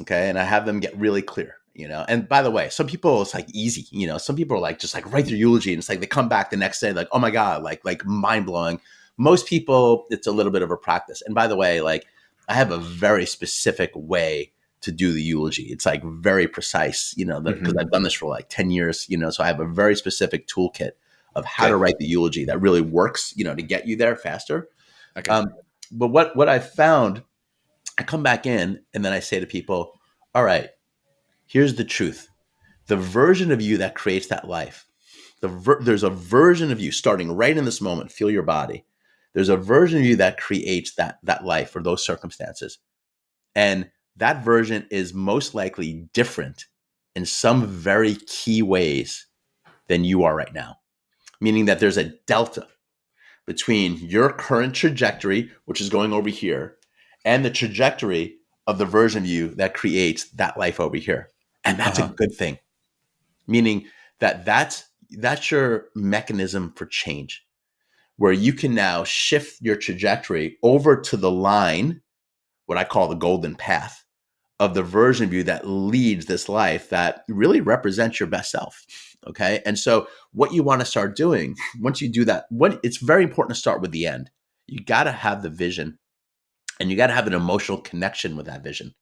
okay, and I have them get really clear, And by the way, some people it's like easy, Some people are like just like write their eulogy, and it's like they come back the next day like, oh my god, like mind blowing. Most people, it's a little bit of a practice. And by the way, like I have a very specific way to do the eulogy. It's like very precise, because I've done this for like 10 years, so I have a very specific toolkit of how to write the eulogy that really works, to get you there faster. Okay. But what I found, I come back in and then I say to people, all right, here's the truth. The version of you that creates that life, there's a version of you starting right in this moment, feel your body. There's a version of you that creates that life or those circumstances. And that version is most likely different in some very key ways than you are right now. Meaning that there's a delta between your current trajectory, which is going over here, and the trajectory of the version of you that creates that life over here. And that's a good thing. Meaning that that's your mechanism for change, where you can now shift your trajectory over to the line, what I call the golden path of the version of you that leads this life that really represents your best self. Okay. And so what you want to start doing once you do that, it's very important to start with the end. You got to have the vision, and you got to have an emotional connection with that vision.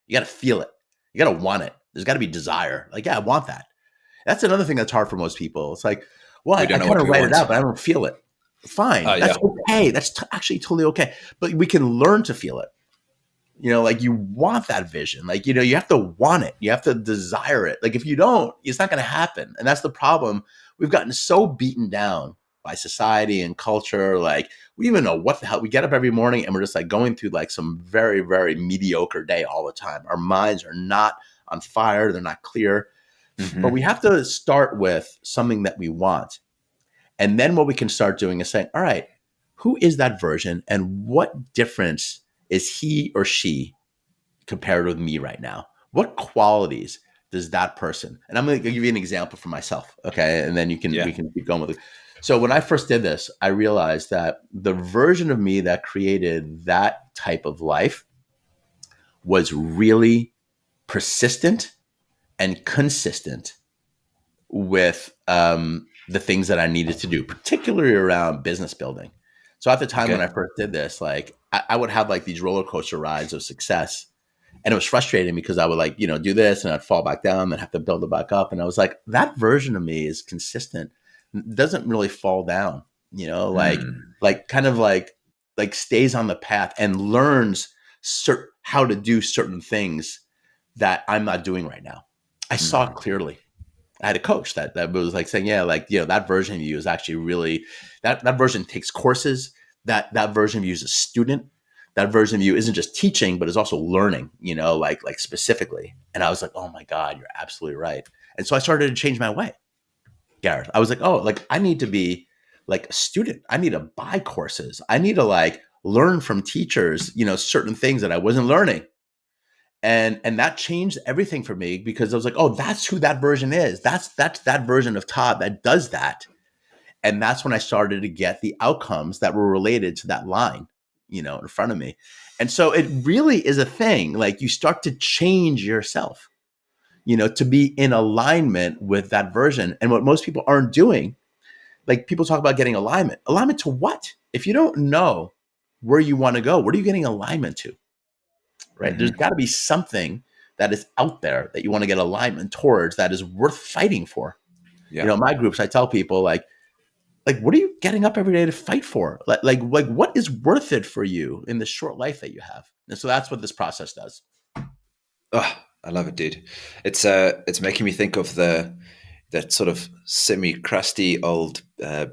You got to feel it. You got to want it. There's got to be desire. Like, yeah, I want that. That's another thing that's hard for most people. It's like, well, I kind of write it out, but I don't feel it. Fine. That's okay. That's actually totally okay. But we can learn to feel it. Like you want that vision. Like, you have to want it. You have to desire it. Like if you don't, it's not going to happen. And that's the problem. We've gotten so beaten down by society and culture. Like we don't even know what the hell. We get up every morning and we're just like going through like some very, very mediocre day all the time. Our minds are not on fire. They're not clear. Mm-hmm. But we have to start with something that we want. And then what we can start doing is saying, all right, who is that version and what difference is he or she compared with me right now? What qualities does that person? And I'm going to give you an example for myself, okay? And then we can keep going with it. So when I first did this, I realized that the version of me that created that type of life was really persistent and consistent with the things that I needed to do, particularly around business building. So at the time when I first did this, like I would have like these roller coaster rides of success, and it was frustrating because I would like, do this and I'd fall back down and have to build it back up. And I was like, that version of me is consistent, doesn't really fall down, like kind of like stays on the path and learns how to do certain things that I'm not doing right now. I saw it clearly. I had a coach that was like saying, yeah, like, that version of you is actually really, that version takes courses, that version of you is a student, that version of you isn't just teaching, but is also learning, like specifically. And I was like, oh my God, you're absolutely right. And so I started to change my way, Gareth. I was like, oh, like I need to be like a student. I need to buy courses. I need to like learn from teachers, certain things that I wasn't learning. And that changed everything for me because I was like, oh, that's who that version is. That's that version of Todd that does that. And that's when I started to get the outcomes that were related to that line, in front of me. And so it really is a thing. Like you start to change yourself, to be in alignment with that version. And what most people aren't doing, like people talk about getting alignment. Alignment to what? If you don't know where you want to go. What are you getting alignment to? Right? There's Mm-hmm. got to be something that is out there that you want to get alignment towards that is worth fighting for. Yeah. My groups, I tell people like, what are you getting up every day to fight for? Like, what is worth it for you in the short life that you have? And so that's what this process does. Oh, I love it, dude. It's making me think of that sort of semi-crusty old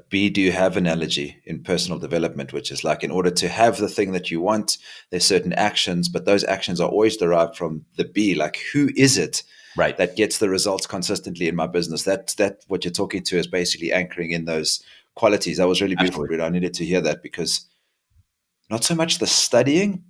be do have analogy in personal development, which is like, in order to have the thing that you want, there's certain actions, but those actions are always derived from the be. Like, who is it Right. that gets the results consistently in my business? That what you're talking to is basically anchoring in those qualities. That was really beautiful, Absolutely. Britt. I needed to hear that, because not so much the studying,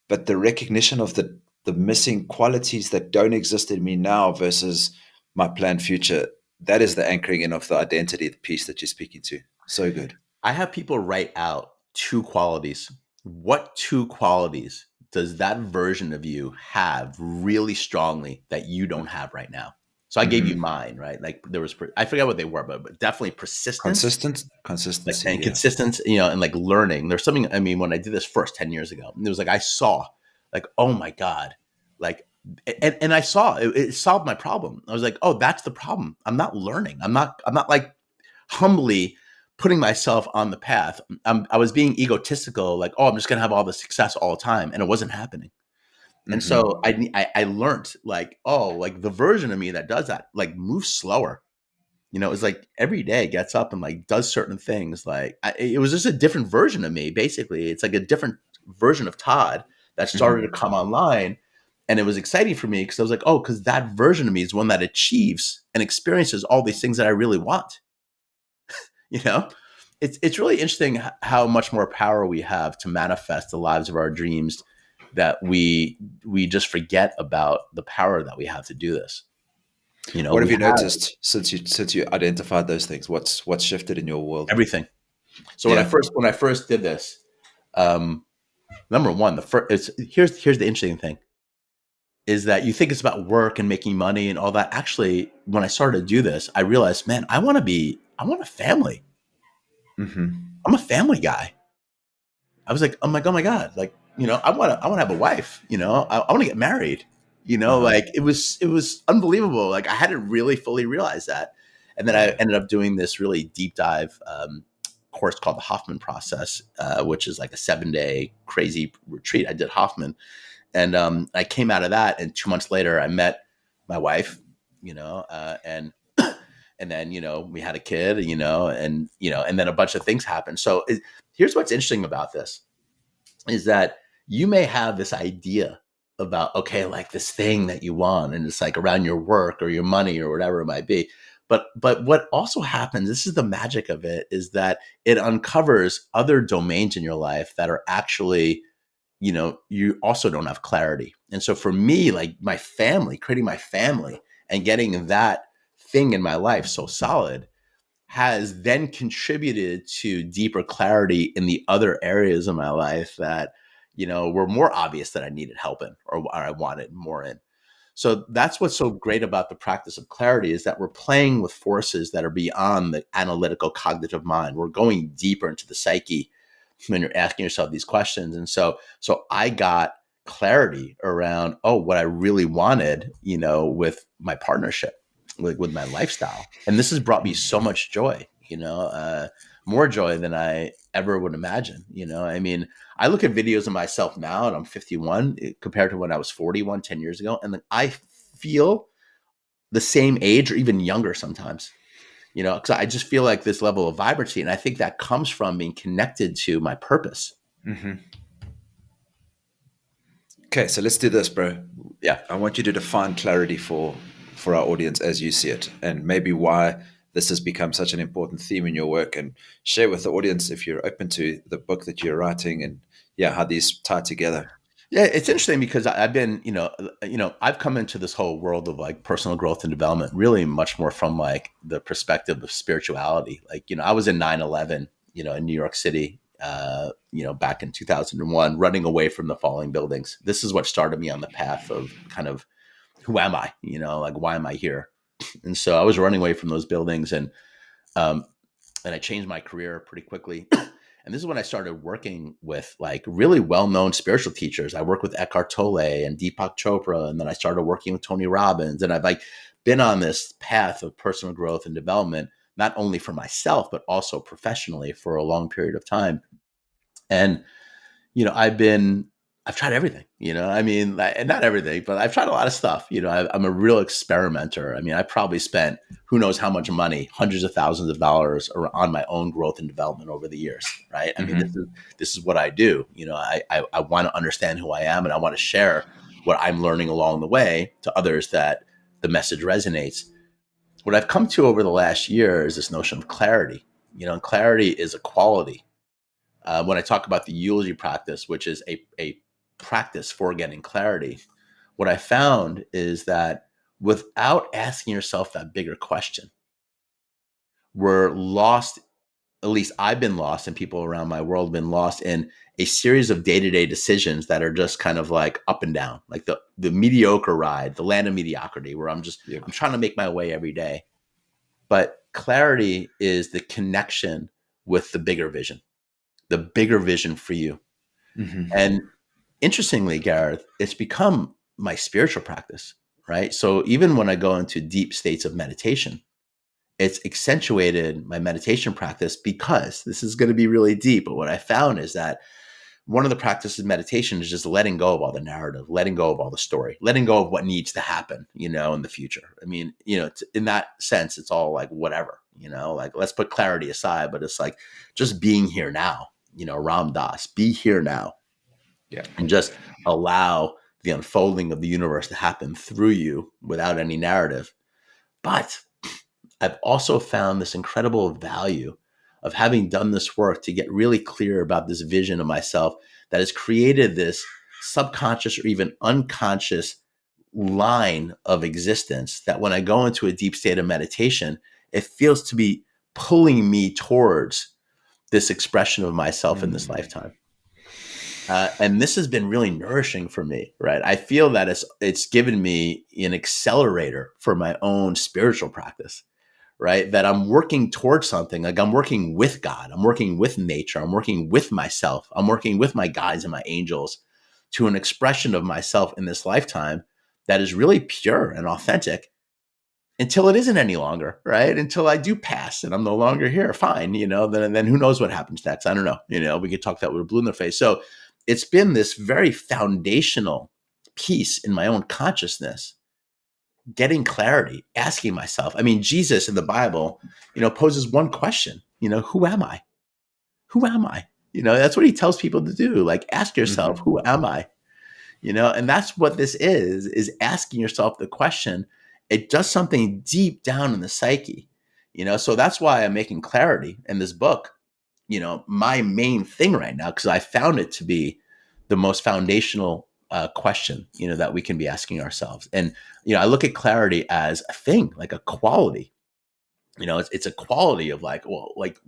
but the recognition of the missing qualities that don't exist in me now versus my planned future. That is the anchoring in of the identity, the piece that you're speaking to. So good. I have people write out 2 qualities. What 2 qualities does that version of you have really strongly that you don't have right now? So I gave you Mm-hmm. mine, right? Like there was, I forget what they were, but definitely persistence, Consistency. and Yeah. consistency, and like learning. There's something, I mean, when I did this first 10 years ago, it was like, I saw like, oh my God, like, and I saw it solved my problem. I was like, oh, that's the problem. I'm not learning. I'm not like humbly putting myself on the path. I was being egotistical, like, oh, I'm just going to have all the success all the time. And it wasn't happening. And Mm-hmm. so I learned like, oh, like the version of me that does that, like moves slower. It's like every day gets up and like does certain things. Like it was just a different version of me. Basically, it's like a different version of Todd that started to Mm-hmm. come online, and it was exciting for me because I was like, oh, because that version of me is one that achieves and experiences all these things that I really want. You know, it's really interesting how much more power we have to manifest the lives of our dreams, that we just forget about the power that we have to do this. What have We you have noticed since you identified those things? What's shifted in your world? everything. So when I Yeah. first did this, um, number one, the first it's here's the interesting thing is that you think it's about work and making money and all that. Actually, when I started to do this, I realized, man, I want a family. Mm-hmm. I'm a family guy. I was like, I'm like, oh my God, like, I want to have a wife, I want to get married, Uh-huh. like it was unbelievable. Like I hadn't really fully realized that. And then I Yeah. ended up doing this really deep dive course called the Hoffman process, which is like a 7-day crazy retreat. I did Hoffman, and I came out of that. And 2 months later, I met my wife, and and then we had a kid, and then a bunch of things happened. So here's what's interesting about this is that you may have this idea about, okay, like this thing that you want, and it's like around your work or your money or whatever it might be. But what also happens, this is the magic of it, is that it uncovers other domains in your life that are actually, you also don't have clarity. And so for me, like my family, creating my family and getting that thing in my life so solid has then contributed to deeper clarity in the other areas of my life that, were more obvious that I needed help in, or I wanted more in. So that's what's so great about the practice of clarity, is that we're playing with forces that are beyond the analytical cognitive mind. We're going deeper into the psyche when you're asking yourself these questions. And so I got clarity around, oh, what I really wanted, with my partnership, with my lifestyle. And this has brought me so much joy, more joy than I ever would imagine. I mean, I look at videos of myself now and I'm 51 compared to when I was 41 10 years ago. And then I feel the same age or even younger sometimes, because I just feel like this level of vibrancy. And I think that comes from being connected to my purpose. Mm-hmm. Okay, so let's do this, bro. Yeah. I want you to define clarity for our audience as you see it, and maybe why this has become such an important theme in your work, and share with the audience, if you're open to, the book that you're writing, and yeah, how these tie together. Yeah, it's interesting because I've been, I've come into this whole world of like personal growth and development really much more from like the perspective of spirituality. Like, I was in 9/11, in New York City, back in 2001, running away from the falling buildings. This is what started me on the path of kind of, who am I? Like, why am I here? And so I was running away from those buildings, um, and I changed my career pretty quickly. And this is when I started working with like really well-known spiritual teachers. I worked with Eckhart Tolle and Deepak Chopra, and then I started working with Tony Robbins. And I've like been on this path of personal growth and development, not only for myself, but also professionally for a long period of time. And I've tried everything, I mean, and not everything, but I've tried a lot of stuff. I'm a real experimenter. I mean, I probably spent who knows how much money, hundreds of thousands of dollars on my own growth and development over the years. Right. I mean, this is what I do. I want to understand who I am, and I want to share what I'm learning along the way to others that the message resonates. What I've come to over the last year is this notion of clarity. And clarity is a quality. When I talk about the eulogy practice, which is a practice for getting clarity, what I found is that without asking yourself that bigger question, we're lost. At least I've been lost, and people around my world have been lost in a series of day-to-day decisions that are just kind of like up and down, like the mediocre ride, the land of mediocrity, where I'm trying to make my way every day. But clarity is the connection with the bigger vision for you. And interestingly, Gareth, it's become my spiritual practice, right? So even when I go into deep states of meditation, it's accentuated my meditation practice, because this is going to be really deep. But what I found is that one of the practices of meditation is just letting go of all the narrative, letting go of all the story, letting go of what needs to happen, in the future. I mean, in that sense, it's all like whatever, like let's put clarity aside, but it's like just being here now, Ram Dass, be here now. Yeah. And just allow the unfolding of the universe to happen through you without any narrative. But I've also found this incredible value of having done this work to get really clear about this vision of myself that has created this subconscious or even unconscious line of existence that when I go into a deep state of meditation, it feels to be pulling me towards this expression of myself in this lifetime. And this has been really nourishing for me, right? I feel that it's given me an accelerator for my own spiritual practice, right? That I'm working towards something, like I'm working with God, I'm working with nature, I'm working with myself, I'm working with my guides and my angels to an expression of myself in this lifetime that is really pure and authentic until it isn't any longer, right? Until I do pass and I'm no longer here, fine, then who knows what happens next? I don't know, we could talk that with a blue in the face. So it's been this very foundational piece in my own consciousness, getting clarity, asking myself. I mean, Jesus in the Bible, poses one question, who am I? Who am I? That's what he tells people to do. Like, ask yourself, who am I? And that's what this is asking yourself the question. It does something deep down in the psyche, so that's why I'm making clarity in this book, my main thing right now, because I found it to be the most foundational question, that we can be asking ourselves. And, I look at clarity as a thing, like a quality, it's a quality of like, well, like,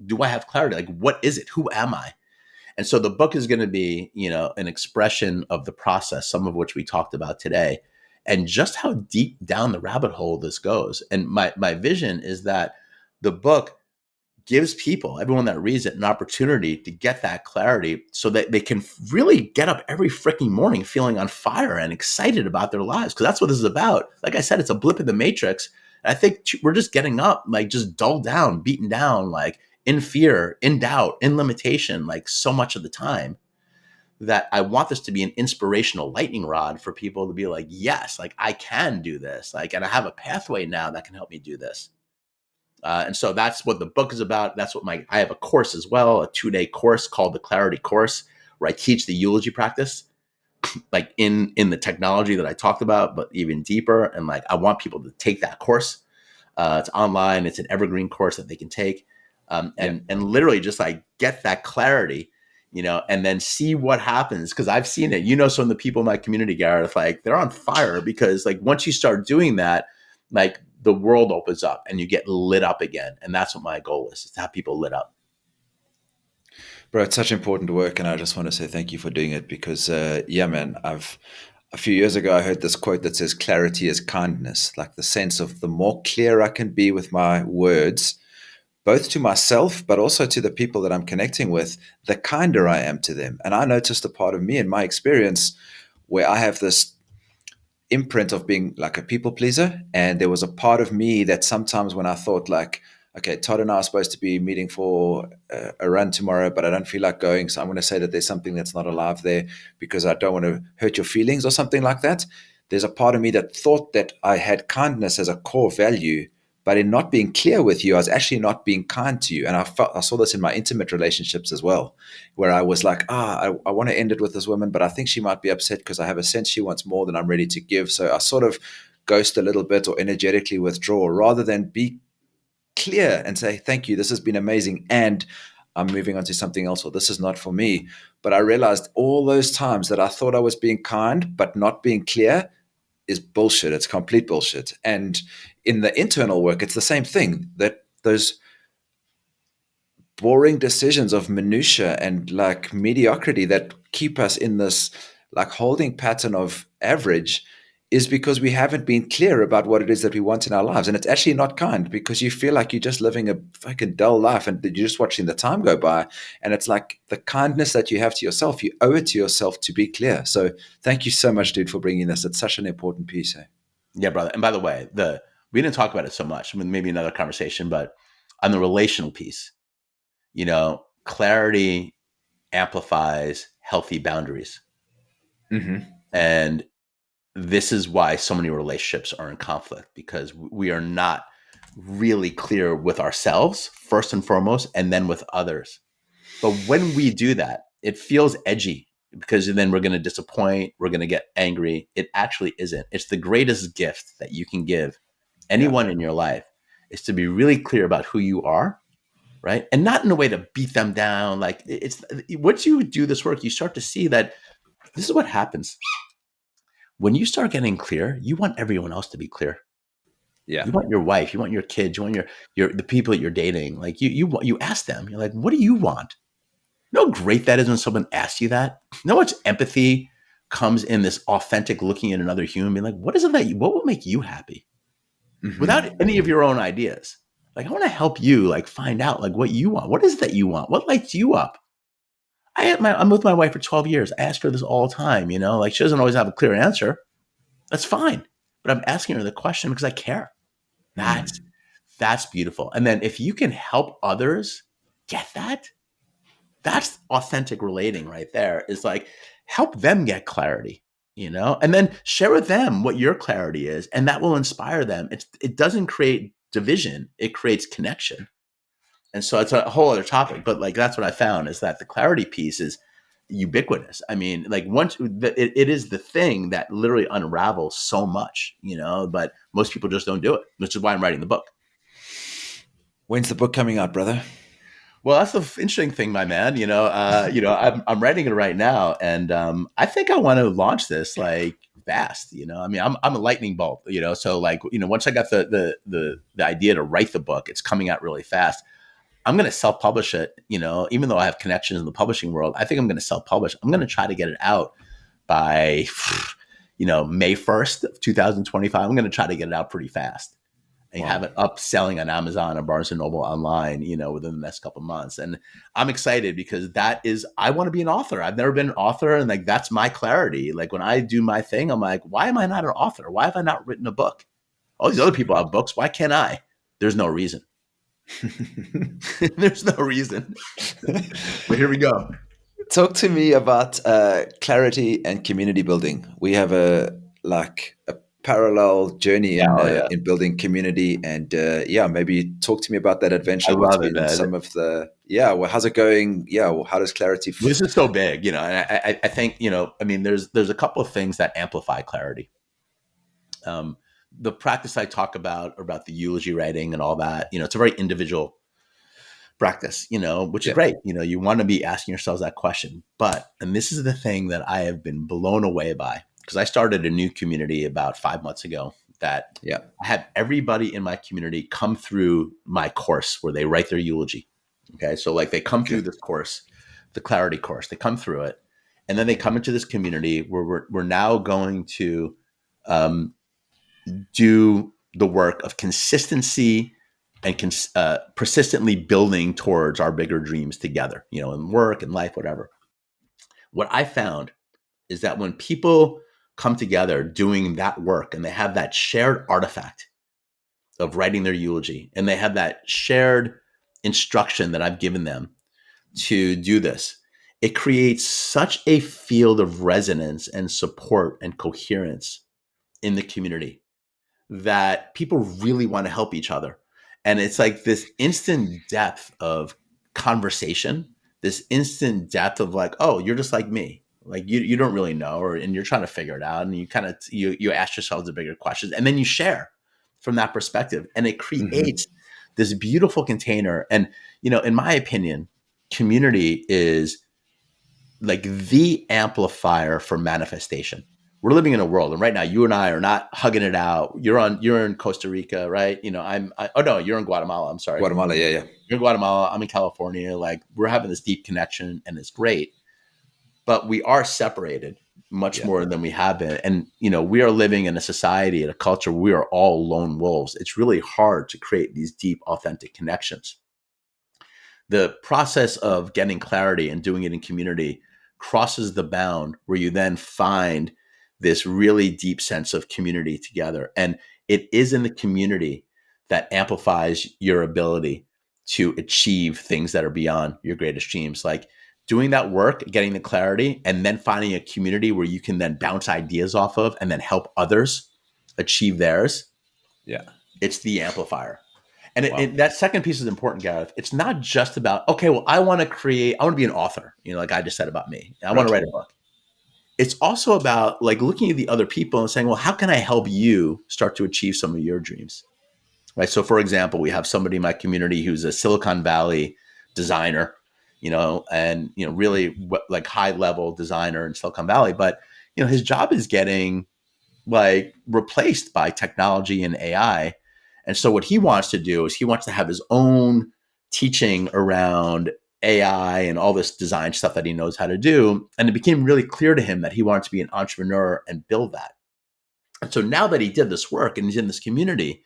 do I have clarity? Like, what is it? Who am I? And so the book is going to be, an expression of the process, some of which we talked about today, and just how deep down the rabbit hole this goes. And my vision is that the book gives people, everyone that reads it, an opportunity to get that clarity so that they can really get up every freaking morning feeling on fire and excited about their lives. Because that's what this is about. Like I said, it's a blip in the matrix. And I think we're just getting up, like just dulled down, beaten down, like in fear, in doubt, in limitation, like so much of the time, that I want this to be an inspirational lightning rod for people to be like, yes, like I can do this. Like, and I have a pathway now that can help me do this. And so that's what the book is about. That's what I have a course as well, a 2-day course called the Clarity Course, where I teach the eulogy practice, like in the technology that I talked about, but even deeper. And like, I want people to take that course. It's online. It's an evergreen course that they can take, and literally just like get that clarity, and then see what happens. Cause I've seen it, some of the people in my community, Gareth, like they're on fire because like once you start doing that, like the world opens up and you get lit up again. And that's what my goal is to have people lit up. Bro, it's such important work, and I just want to say thank you for doing it because, man, a few years ago I heard this quote that says clarity is kindness, like the sense of the more clear I can be with my words, both to myself, but also to the people that I'm connecting with, the kinder I am to them. And I noticed a part of me in my experience where I have this imprint of being like a people pleaser. And there was a part of me that sometimes when I thought like, okay, Todd and I are supposed to be meeting for a run tomorrow, but I don't feel like going. So I'm going to say that there's something that's not alive there because I don't want to hurt your feelings or something like that. There's a part of me that thought that I had kindness as a core value, but in not being clear with you, I was actually not being kind to you. And I saw this in my intimate relationships as well, where I was like, I want to end it with this woman, but I think she might be upset because I have a sense she wants more than I'm ready to give. So I sort of ghost a little bit or energetically withdraw rather than be clear and say, thank you, this has been amazing. And I'm moving on to something else, or this is not for me. But I realized all those times that I thought I was being kind, but not being clear is bullshit. It's complete bullshit. And in the internal work, it's the same thing, that those boring decisions of minutia and like mediocrity that keep us in this like holding pattern of average is because we haven't been clear about what it is that we want in our lives. And it's actually not kind, because you feel like you're just living a fucking dull life and you're just watching the time go by. And it's like the kindness that you have to yourself, you owe it to yourself to be clear. So thank you so much, dude, for bringing this. It's such an important piece. Eh? Yeah, brother. And by the way, we didn't talk about it so much. I mean, maybe another conversation, but on the relational piece, clarity amplifies healthy boundaries. Mm-hmm. And this is why so many relationships are in conflict, because we are not really clear with ourselves first and foremost, and then with others. But when we do that, it feels edgy, because then we're going to disappoint, we're going to get angry. It actually isn't. It's the greatest gift that you can give anyone in your life, is to be really clear about who you are, right? And not in a way to beat them down. Like, it's once you do this work, you start to see that this is what happens. When you start getting clear, you want everyone else to be clear. Yeah. You want your wife, you want your kids, you want the people that you're dating. Like you ask them, you're like, what do you want? You know how great that is when someone asks you that? You know how much empathy comes in this authentic looking at another human being, like, what is it what will make you happy? Mm-hmm. Without any of your own ideas. Like, I want to help you like find out like what you want. What is it that you want? What lights you up? I'm with my wife for 12 years. I ask her this all the time, like she doesn't always have a clear answer. That's fine. But I'm asking her the question because I care. That's beautiful. And then if you can help others get that, that's authentic relating right there. Is like, help them get clarity, and then share with them what your clarity is. And that will inspire them. It doesn't create division. It creates connection. And so it's a whole other topic, but like, that's what I found, is that the clarity piece is ubiquitous. I mean, like it is the thing that literally unravels so much, but most people just don't do it, which is why I'm writing the book. When's the book coming out, brother? Well, that's the interesting thing, my man. I'm writing it right now, and I think I want to launch this like fast. I mean, I'm a lightning bolt. So like, once I got the idea to write the book, it's coming out really fast. I'm going to self-publish it. Even though I have connections in the publishing world, I think I'm going to self-publish. I'm going to try to get it out by May 1st of 2025. I'm going to try to get it out pretty fast. And have it up selling on Amazon or Barnes and Noble online, within the next couple of months. And I'm excited because I want to be an author. I've never been an author. And like, that's my clarity. Like when I do my thing, I'm like, why am I not an author? Why have I not written a book? All these other people have books. Why can't I? There's no reason. There's no reason. But here we go. Talk to me about clarity and community building. We have a parallel journey in building community, and maybe talk to me about that adventure. I love it, man. Some of the how's it going? How does clarity this is so big, and I think, I mean, there's a couple of things that amplify clarity. The practice I talk about the eulogy writing and all that, it's a very individual practice, which is great. You want to be asking yourselves that question, and this is the thing that I have been blown away by, because I started a new community about 5 months ago that I had everybody in my community come through my course where they write their eulogy. Okay. So like they come through this course, the clarity course, they come through it, and then they come into this community where we're now going to do the work of consistency and persistently building towards our bigger dreams together, in work and life, whatever. What I found is that when people come together doing that work and they have that shared artifact of writing their eulogy and they have that shared instruction that I've given them to do this, it creates such a field of resonance and support and coherence in the community that people really want to help each other. And it's like this instant depth of conversation, this instant depth of like, oh, you're just like me. Like you don't really know, and you're trying to figure it out. And you kind of, you ask yourselves the bigger questions and then you share from that perspective. And it creates this beautiful container. And, in my opinion, community is like the amplifier for manifestation. We're living in a world, and right now you and I are not hugging it out. You're in Costa Rica, right? Oh no, you're in Guatemala. I'm sorry. Guatemala, yeah. You're in Guatemala. I'm in California. Like we're having this deep connection and it's great, but we are separated much more than we have been. And, we are living in a society, in a culture where we are all lone wolves. It's really hard to create these deep, authentic connections. The process of getting clarity and doing it in community crosses the bound where you then find this really deep sense of community together. And it is in the community that amplifies your ability to achieve things that are beyond your greatest dreams. Like doing that work, getting the clarity, and then finding a community where you can then bounce ideas off of and then help others achieve theirs. Yeah. It's the amplifier. And that second piece is important, Gareth. It's not just about, okay, well, I want to be an author, like I just said about me. I want to write a book. It's also about like looking at the other people and saying, well, how can I help you start to achieve some of your dreams? Right. So for example, we have somebody in my community who's a Silicon Valley designer, and, really like high level designer in Silicon Valley. But, his job is getting like replaced by technology and AI. And so what he wants to do is he wants to have his own teaching around AI and all this design stuff that he knows how to do. And it became really clear to him that he wanted to be an entrepreneur and build that. And so now that he did this work and he's in this community,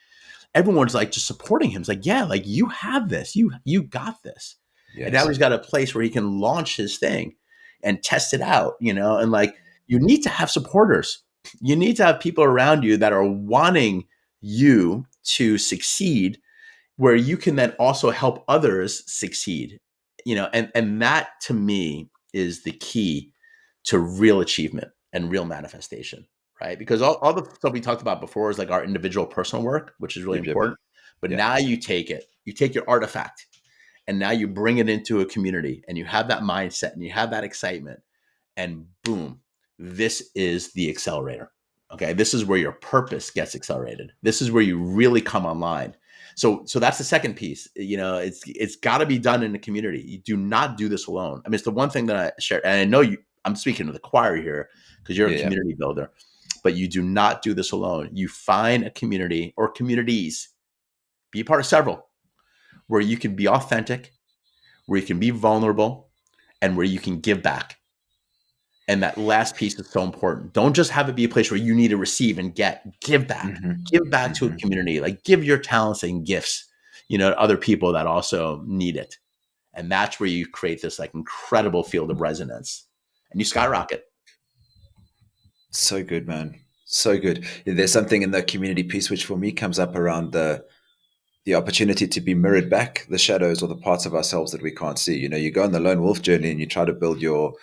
everyone's like just supporting him. It's like, yeah, like you have this, you got this. Yes. And now he's got a place where he can launch his thing and test it out, and like you need to have supporters. You need to have people around you that are wanting you to succeed, where you can then also help others succeed, and that to me is the key to real achievement and real manifestation, right? Because all the stuff we talked about before is like our individual personal work, which is really important. But now you take your artifact and now you bring it into a community and you have that mindset and you have that excitement and boom, this is the accelerator. Okay. This is where your purpose gets accelerated. This is where you really come online. So that's the second piece. It's got to be done in the community. You do not do this alone. I mean, it's the one thing that I share, and I know I'm speaking to the choir here because you're a community builder, but you do not do this alone. You find a community or communities, be a part of several, where you can be authentic, where you can be vulnerable, and where you can give back. And that last piece is so important. Don't just have it be a place where you need to receive and give back. Give back to a community. Like give your talents and gifts, to other people that also need it. And that's where you create this like incredible field of resonance and you skyrocket. So good, man. So good. There's something in the community piece which for me comes up around the opportunity to be mirrored back the shadows or the parts of ourselves that we can't see. You go on the lone wolf journey and you try to build your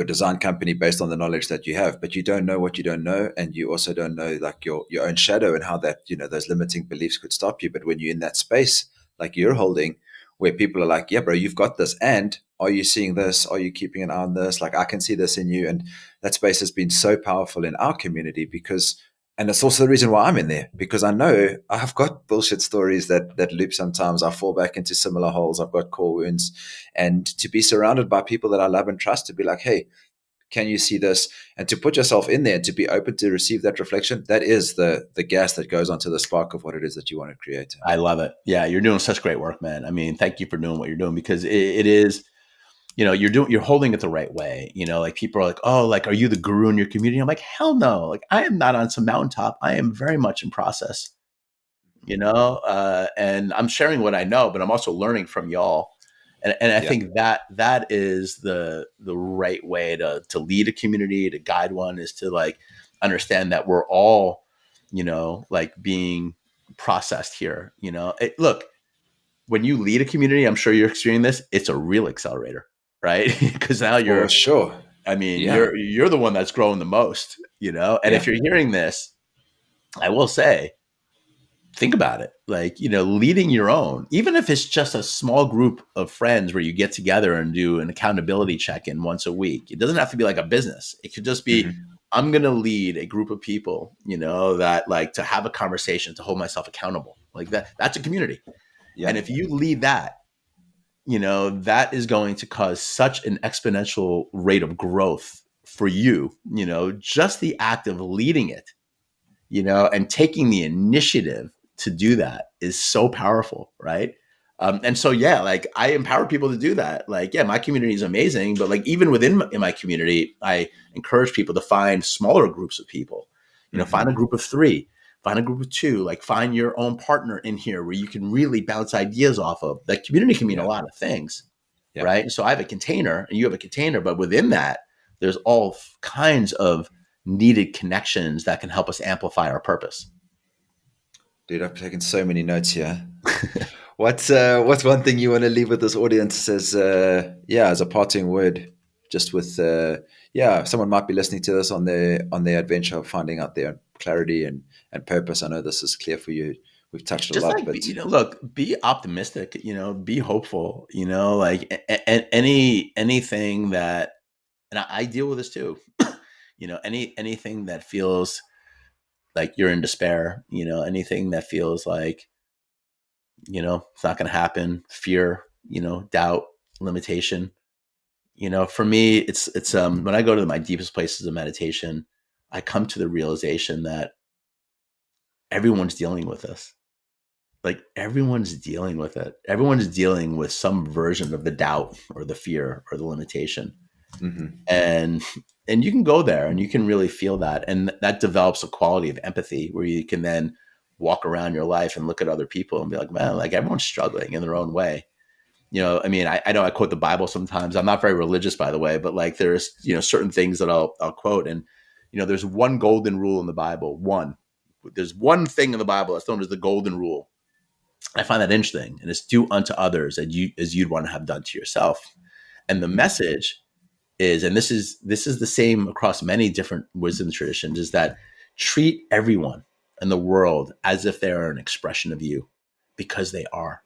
design company based on the knowledge that you have, but you don't know what you don't know. And you also don't know like your own shadow and how that, those limiting beliefs could stop you. But when you're in that space, like you're holding, where people are like, yeah, bro, you've got this. And are you seeing this? Are you keeping an eye on this? Like I can see this in you. And that space has been so powerful in our community and it's also the reason why I'm in there, because I know I've got bullshit stories that loop sometimes. I fall back into similar holes. I've got core wounds. And to be surrounded by people that I love and trust, to be like, hey, can you see this? And to put yourself in there and to be open to receive that reflection, that is the gas that goes onto the spark of what it is that you want to create. I love it. Yeah, you're doing such great work, man. I mean, thank you for doing what you're doing, because it is, you're holding it the right way. Like people are like, oh, like, are you the guru in your community? I'm like, hell no. Like I am not on some mountaintop. I am very much in process. and I'm sharing what I know, but I'm also learning from y'all. And I Yeah. think that is the right way to lead a community, to guide one, is to like understand that we're all, like being processed here. Look, when you lead a community, I'm sure you're experiencing this. It's a real accelerator, right? Because now For sure. I mean, Yeah. you're the one that's growing the most, And if Yeah. you're hearing this, I will say, think about it. Like, leading your own, even if it's just a small group of friends where you get together and do an accountability check-in once a week. It doesn't have to be like a business. It could just be, Hmm. I'm going to lead a group of people, that like to have a conversation, to hold myself accountable. Like that's a community. Yeah. And if you lead that, that is going to cause such an exponential rate of growth for you, just the act of leading it, and taking the initiative to do that is so powerful, right? And so, yeah, like I empower people to do that. Like, yeah, my community is amazing, but like even within in my community, I encourage people to find smaller groups of people. Find a Hmm. group of 3, find a group of 2. Like, find your own partner in here where you can really bounce ideas off of. That community can mean a Yeah. lot of things, Yeah. right? And so I have a container, and you have a container, but within that, there's all kinds of needed connections that can help us amplify our purpose. Dude, I've taken so many notes here. What's one thing you want to leave with this audience as as a parting word, just with someone might be listening to this on their adventure of finding out their clarity and purpose. I know this is clear for you. We've touched a Just lot, like, but look, be optimistic, be hopeful, like anything that, and I deal with this too, anything that feels like you're in despair, anything that feels like, it's not going to happen, fear, doubt, limitation. For me, it's when I go to my deepest places of meditation, I come to the realization that everyone's dealing with this. Like, everyone's dealing with it. Everyone's dealing with some version of the doubt or the fear or the limitation. hmm. And you can go there and you can really feel that. And that develops a quality of empathy where you can then walk around your life and look at other people and be like, man, like everyone's struggling in their own way. I mean, I know I quote the Bible sometimes. I'm not very religious, by the way, but like there's, certain things that I'll quote. And, there's one golden rule in the Bible. There's one thing in the Bible that's known as the golden rule. I find that interesting. And it's do unto others as you'd want to have done to yourself. And the Hmm. message is, and this is the same across many different wisdom traditions, is that treat everyone in the world as if they are an expression of you, because they are,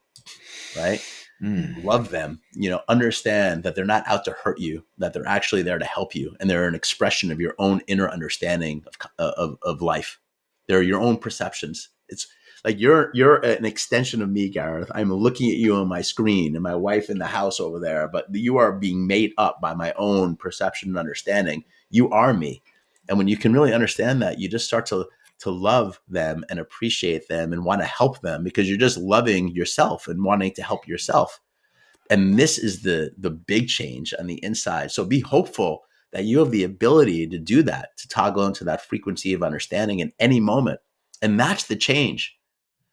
right? Mm. Love them, understand that they're not out to hurt you, that they're actually there to help you. And they're an expression of your own inner understanding of life. They're your own perceptions. It's like you're an extension of me, Gareth. I'm looking at you on my screen and my wife in the house over there, but you are being made up by my own perception and understanding. You are me. And when you can really understand that, you just start to love them and appreciate them and want to help them, because you're just loving yourself and wanting to help yourself. And this is the big change on the inside. So be hopeful that you have the ability to do that, to toggle into that frequency of understanding in any moment. And that's the change.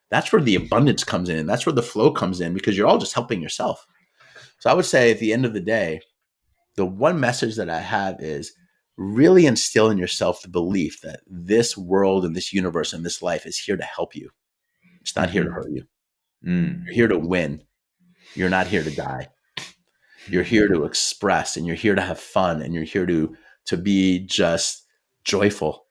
That's where the abundance comes in. That's where the flow comes in, because you're all just helping yourself. So I would say at the end of the day, the one message that I have is really instill in yourself the belief that this world and this universe and this life is here to help you. It's not here to Hmm. hurt you. You're Mm. here to win. You're not here to die. You're here to express, and you're here to have fun, and you're here to be just joyful.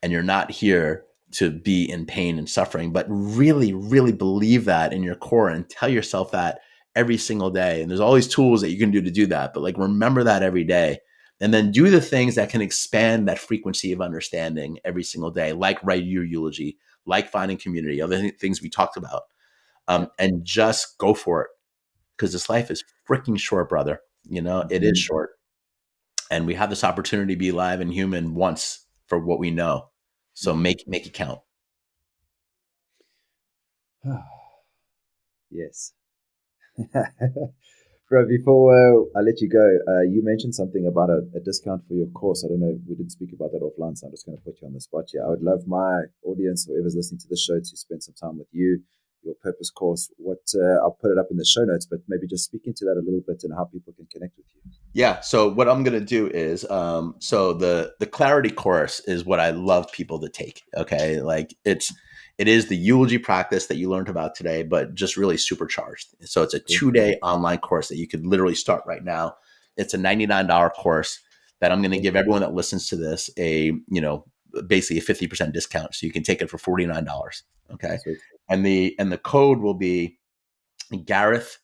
And you're not here to be in pain and suffering, but really, really believe that in your core and tell yourself that every single day. And there's all these tools that you can do that, but like remember that every day. And then do the things that can expand that frequency of understanding every single day, like write your eulogy, like finding community, other things we talked about. Yeah. And just go for it, because this life is freaking short, brother. It is Mhm. short. And we have this opportunity to be alive and human once for what we know. So Mhm. make it count. Yes. Bro, before I let you go, you mentioned something about a discount for your course. I don't know, we didn't speak about that offline, so I'm just going to put you on the spot here. I would love my audience, whoever's listening to the show, to spend some time with you, your purpose course. I'll put it up in the show notes, but maybe just speak into that a little bit and how people can connect with you. Yeah. So what I'm going to do is, so the clarity course is what I love people to take. Okay. Like it is the eulogy practice that you learned about today, but just really supercharged. So it's a 2-day online course that you could literally start right now. It's a $99 course that I'm going to give everyone that listens to this basically a 50% discount. So you can take it for $49. Okay. Sweet. And the code will be Gareth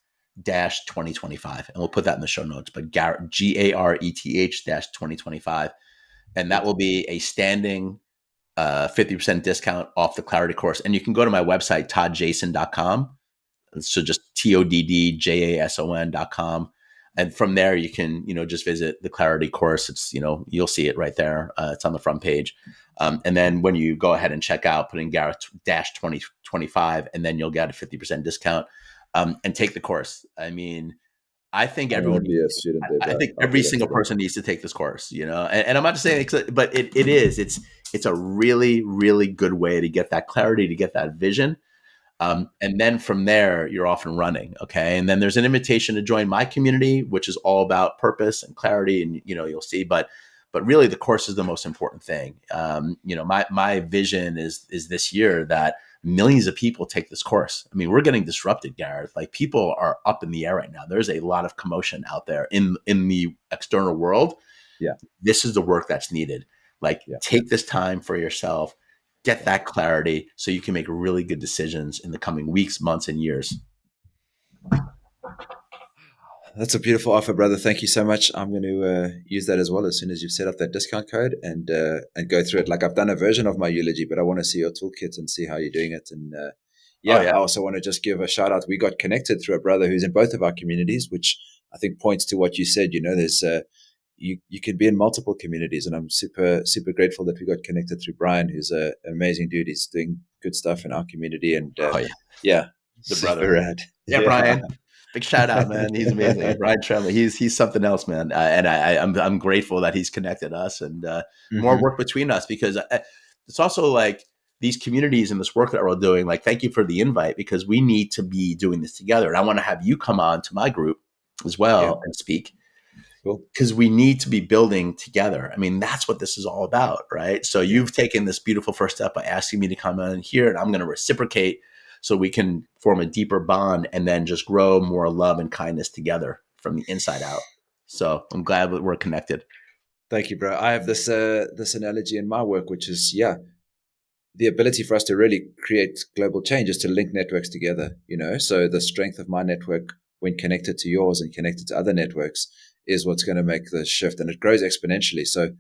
2025. And we'll put that in the show notes, but Gareth, Gareth 2025. And that will be a standing 50% discount off the clarity course. And you can go to my website, toddjason.com. So just TODDJASON.com. And from there, you can, just visit the clarity course. It's, you'll see it right there. It's on the front page. And then when you go ahead and check out, put in Gareth 2025, and then you'll get a 50% discount and take the course. I mean, I think everyone. Be a student there, I think every single person needs to take this course, and I'm not saying, but it is. It's a really, really good way to get that clarity, to get that vision. And then from there, you're off and running. Okay. And then there's an invitation to join my community, which is all about purpose and clarity. And, you'll see, but really the course is the most important thing. My vision is this year that millions of people take this course. I mean, we're getting disrupted, Gareth. Like, people are up in the air right now. There's a lot of commotion out there in the external world. Yeah. This is the work that's needed. Take this time for yourself, get that clarity so you can make really good decisions in the coming weeks, months, and years. That's a beautiful offer, brother. Thank you so much. I'm going to use that as well as soon as you've set up that discount code and go through it. Like, I've done a version of my eulogy, but I want to see your toolkit and see how you're doing it. And I also want to just give a shout out. We got connected through a brother who's in both of our communities, which I think points to what you said. There's you can be in multiple communities, and I'm super, super grateful that we got connected through Brian, who's an amazing dude. He's doing good stuff in our community, and the brother. Rad. Yeah, Brian. Big shout out, man. He's amazing. Brian Tremley. He's something else, man. And I'm grateful that he's connected us, and more work between us, because it's also like these communities and this work that we're doing. Like, thank you for the invite, because we need to be doing this together. And I want to have you come on to my group as well and speak. Because we need to be building together. I mean, that's what this is all about, right? So you've taken this beautiful first step by asking me to come on here, and I'm going to reciprocate so we can form a deeper bond and then just grow more love and kindness together from the inside out. So I'm glad that we're connected. Thank you, bro. I have this analogy in my work, which is, the ability for us to really create global change is to link networks together, So the strength of my network, when connected to yours and connected to other networks, is what's going to make the shift, and it grows exponentially. So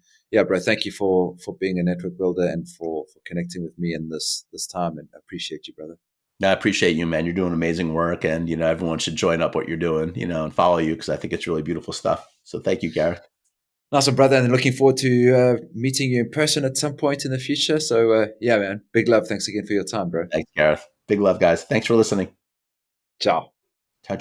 bro, thank you for being a network builder and for connecting with me in this time, and I appreciate you, brother. I appreciate you, man. You're doing amazing work, and everyone should join up what you're doing, and follow you, because I think it's really beautiful stuff. So thank you, Gareth. Awesome, brother, and looking forward to meeting you in person at some point in the future. So man, big love. Thanks again for your time, bro. Thanks, Gareth. Big love, guys. Thanks for listening. Ciao. Ciao.